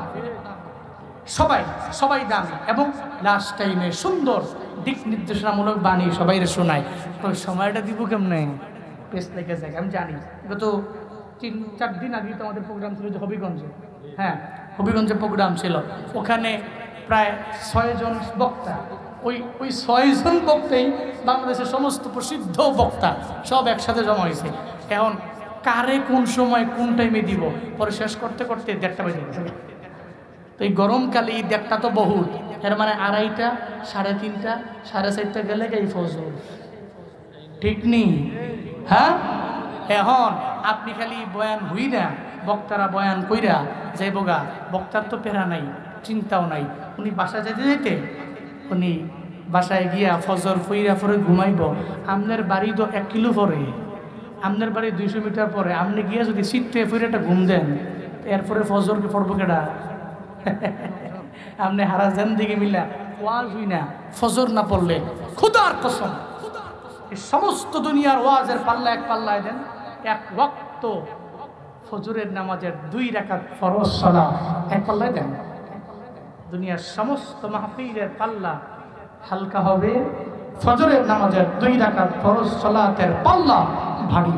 সবাই সবাই দামি, এবং লাস্ট টাইমে সুন্দর দিক নির্দেশনামূলক বাণী সবাই শোনায়। তো সময়টা দিব কেমনে, পেস লেগে যায়। আমি জানি গত 3-4 দিন আগে তো আমাদের প্রোগ্রাম ছিল যে হবিগঞ্জে, হ্যাঁ হবিগঞ্জে প্রোগ্রাম ছিল। ওখানে প্রায় 6 জন বক্তা, ওই 6 জন বক্তাই বাংলাদেশের সমস্ত প্রসিদ্ধ বক্তা সব একসাথে জমা হয়েছে। এখন কারে কোন সময় কোন টাইমে দিব, পরে শেষ করতে করতে 1:30 বেজে গেছে। তো এই গরমকালে এই 1:30 তো বহুত, এর মানে 2:30, 3:30, 4:30 গেলে এই ফজর, ঠিক নেই? হ্যাঁ এখন আপনি খালি বয়ান হই না, বক্তারা বয়ান কইরা যাই বোগা, বক্তার তো পেরা নাই, চিন্তাও নাই। উনি বাসা যেতে যেতে উনি বাসায় গিয়া ফজর ফইরা পরে ঘুমাইব। আপনার বাড়ি তো 1 কিলো পরে, আপনার বাড়ি 200 মিটার পরে। আপনি গিয়া যদি শীতে ফিরে একটা ঘুম দেন, এরপরে ফজরকে পড়বো কেডা? আপনি হারা জিন্দেগি মিলা ওয়াজ হই না, ফজর না পড়লে খোদার কসম এই সমস্ত দুনিয়ার ওয়াজের পাল্লা এক পাল্লায় দেন, 1 ওয়াক্ত ফজরের নামাজের 2 রাকাত ফরজ সালাত এক পাল্লায় দেন, দুনিয়ার সমস্ত মাহফিলের পাল্লা হালকা হবে, ফজরের নামাজের 2 রাকাত ফরজ সালাতের পাল্লা ভারী।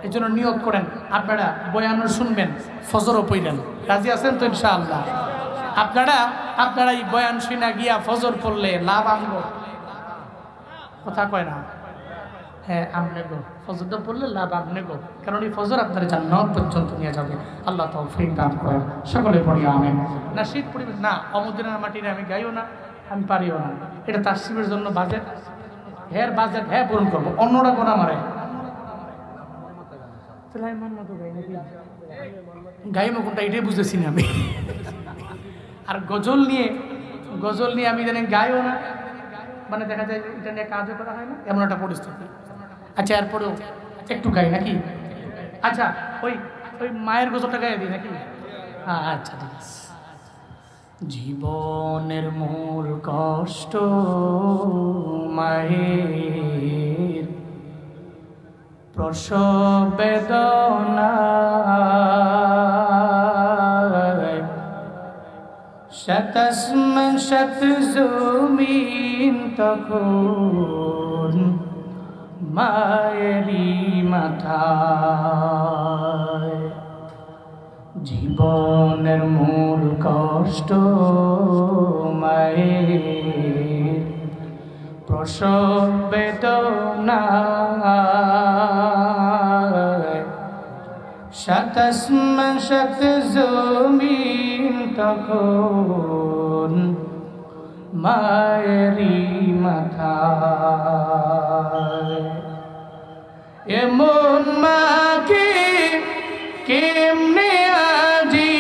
এই জন্য নিয়ত করেন আপনারা বয়ানও শুনবেন, ফজরও পড়লেন। রাজি আছেন তো ইনশাআল্লাহ? আপনারা এই বয়ান শুনা গিয়া ফজর পড়লে লাভ আনবো, কথা কয় না? হ্যাঁ আমনে গো, ফজরটা পড়লে লাভ আমনে গো, কারণ এই ফজর আপনার জান্নাত পর্যন্ত নিয়ে যাবে। আল্লাহ তৌফিক দান করেন। সকলে পড়ি আমিন। না শীত পড়িবে না, অমদিনার মাটিরে আমি গাইও না, আমি পারিও না। এটা তাসসিবের জন্য বাজেট, বাজেট পূরণ করবো, অন্যরা কোন আমারে গাইমো কোনটা এটাই বুঝতেছি না আমি। আর গজল নিয়ে আমি জানি গাইও না, মানে দেখা যায় এটা নিয়ে কাজও করা হয় না, এমন একটা পরিস্থিতি। আচ্ছা এরপরেও একটু গাই নাকি? আচ্ছা ওই মায়ের গজলটা গাইয়ে দিই নাকি? আচ্ছা ঠিক আছে। জীবনের মূল কষ্ট মায়ের, প্রসব বেদনা, শতসমান শত জমিন তখন মায়েরই মাথায়। জীবনের মূল কষ্ট মায়ের, প্রসব বেদনা, শতসমান শত জমিন তখন মায়েরই মাথায়। এমন মাকে কেমনে আজি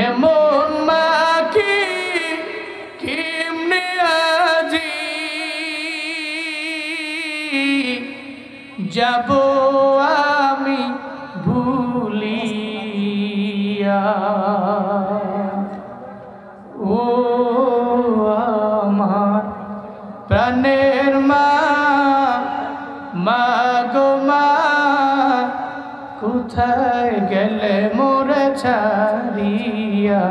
এমন মাকে কেমনে আজি যাব আমি ভুলিয়া। ও আমার প্রাণের মা, মা গো মা, কোথায় গেলে মোরে ছাড়িয়া।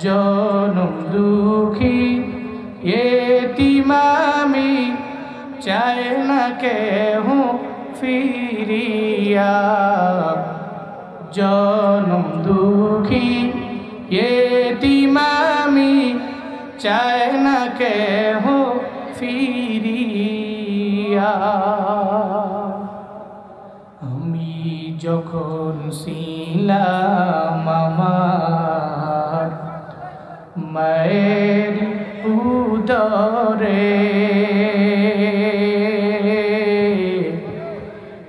জনম দুঃখী এতিম আমি, চায় না কেহ ফিরিয়া। জনম দুঃখী এতিম আমি, চায় না কেহ ফিরিয়া। আমি যখন ছিলাম আমার মায়ের উদরে,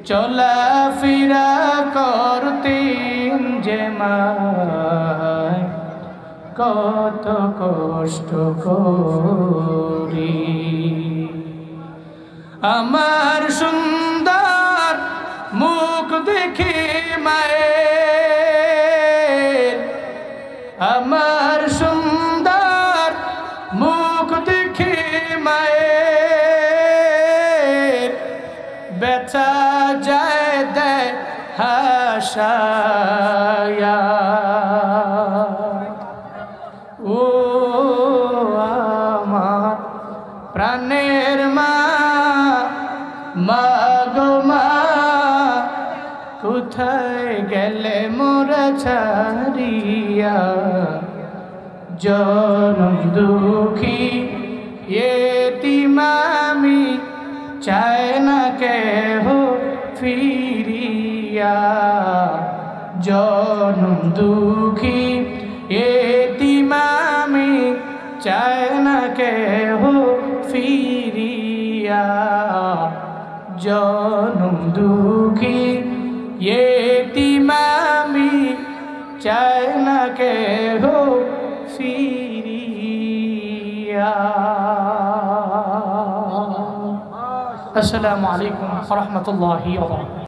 চলাফেরা করতেন যে মায় কত কষ্ট করি। আমার সুন্দর মুখ দেখে মায়ের, আমার সুন্দর মুখ দেখে মায়ের ব্যথা যায় দেয় হাসায়া। ও আমার প্রাণের মা, মা গো মা, কোথায় গেলে মোরা ছাড়িয়া? জনম দুঃখী এতিম আমি, চায় না কেহ ফিরিয়া। জনম দুঃখী এতিম আমি, চায় না কেহ ফিরিয়া। জনম দুঃখী এতিম আমি, চায় না কেহ ফিরিয়া। আসসালামু আলাইকুম ওয়া রাহমাতুল্লাহি ওয়া বারাকাতুহু।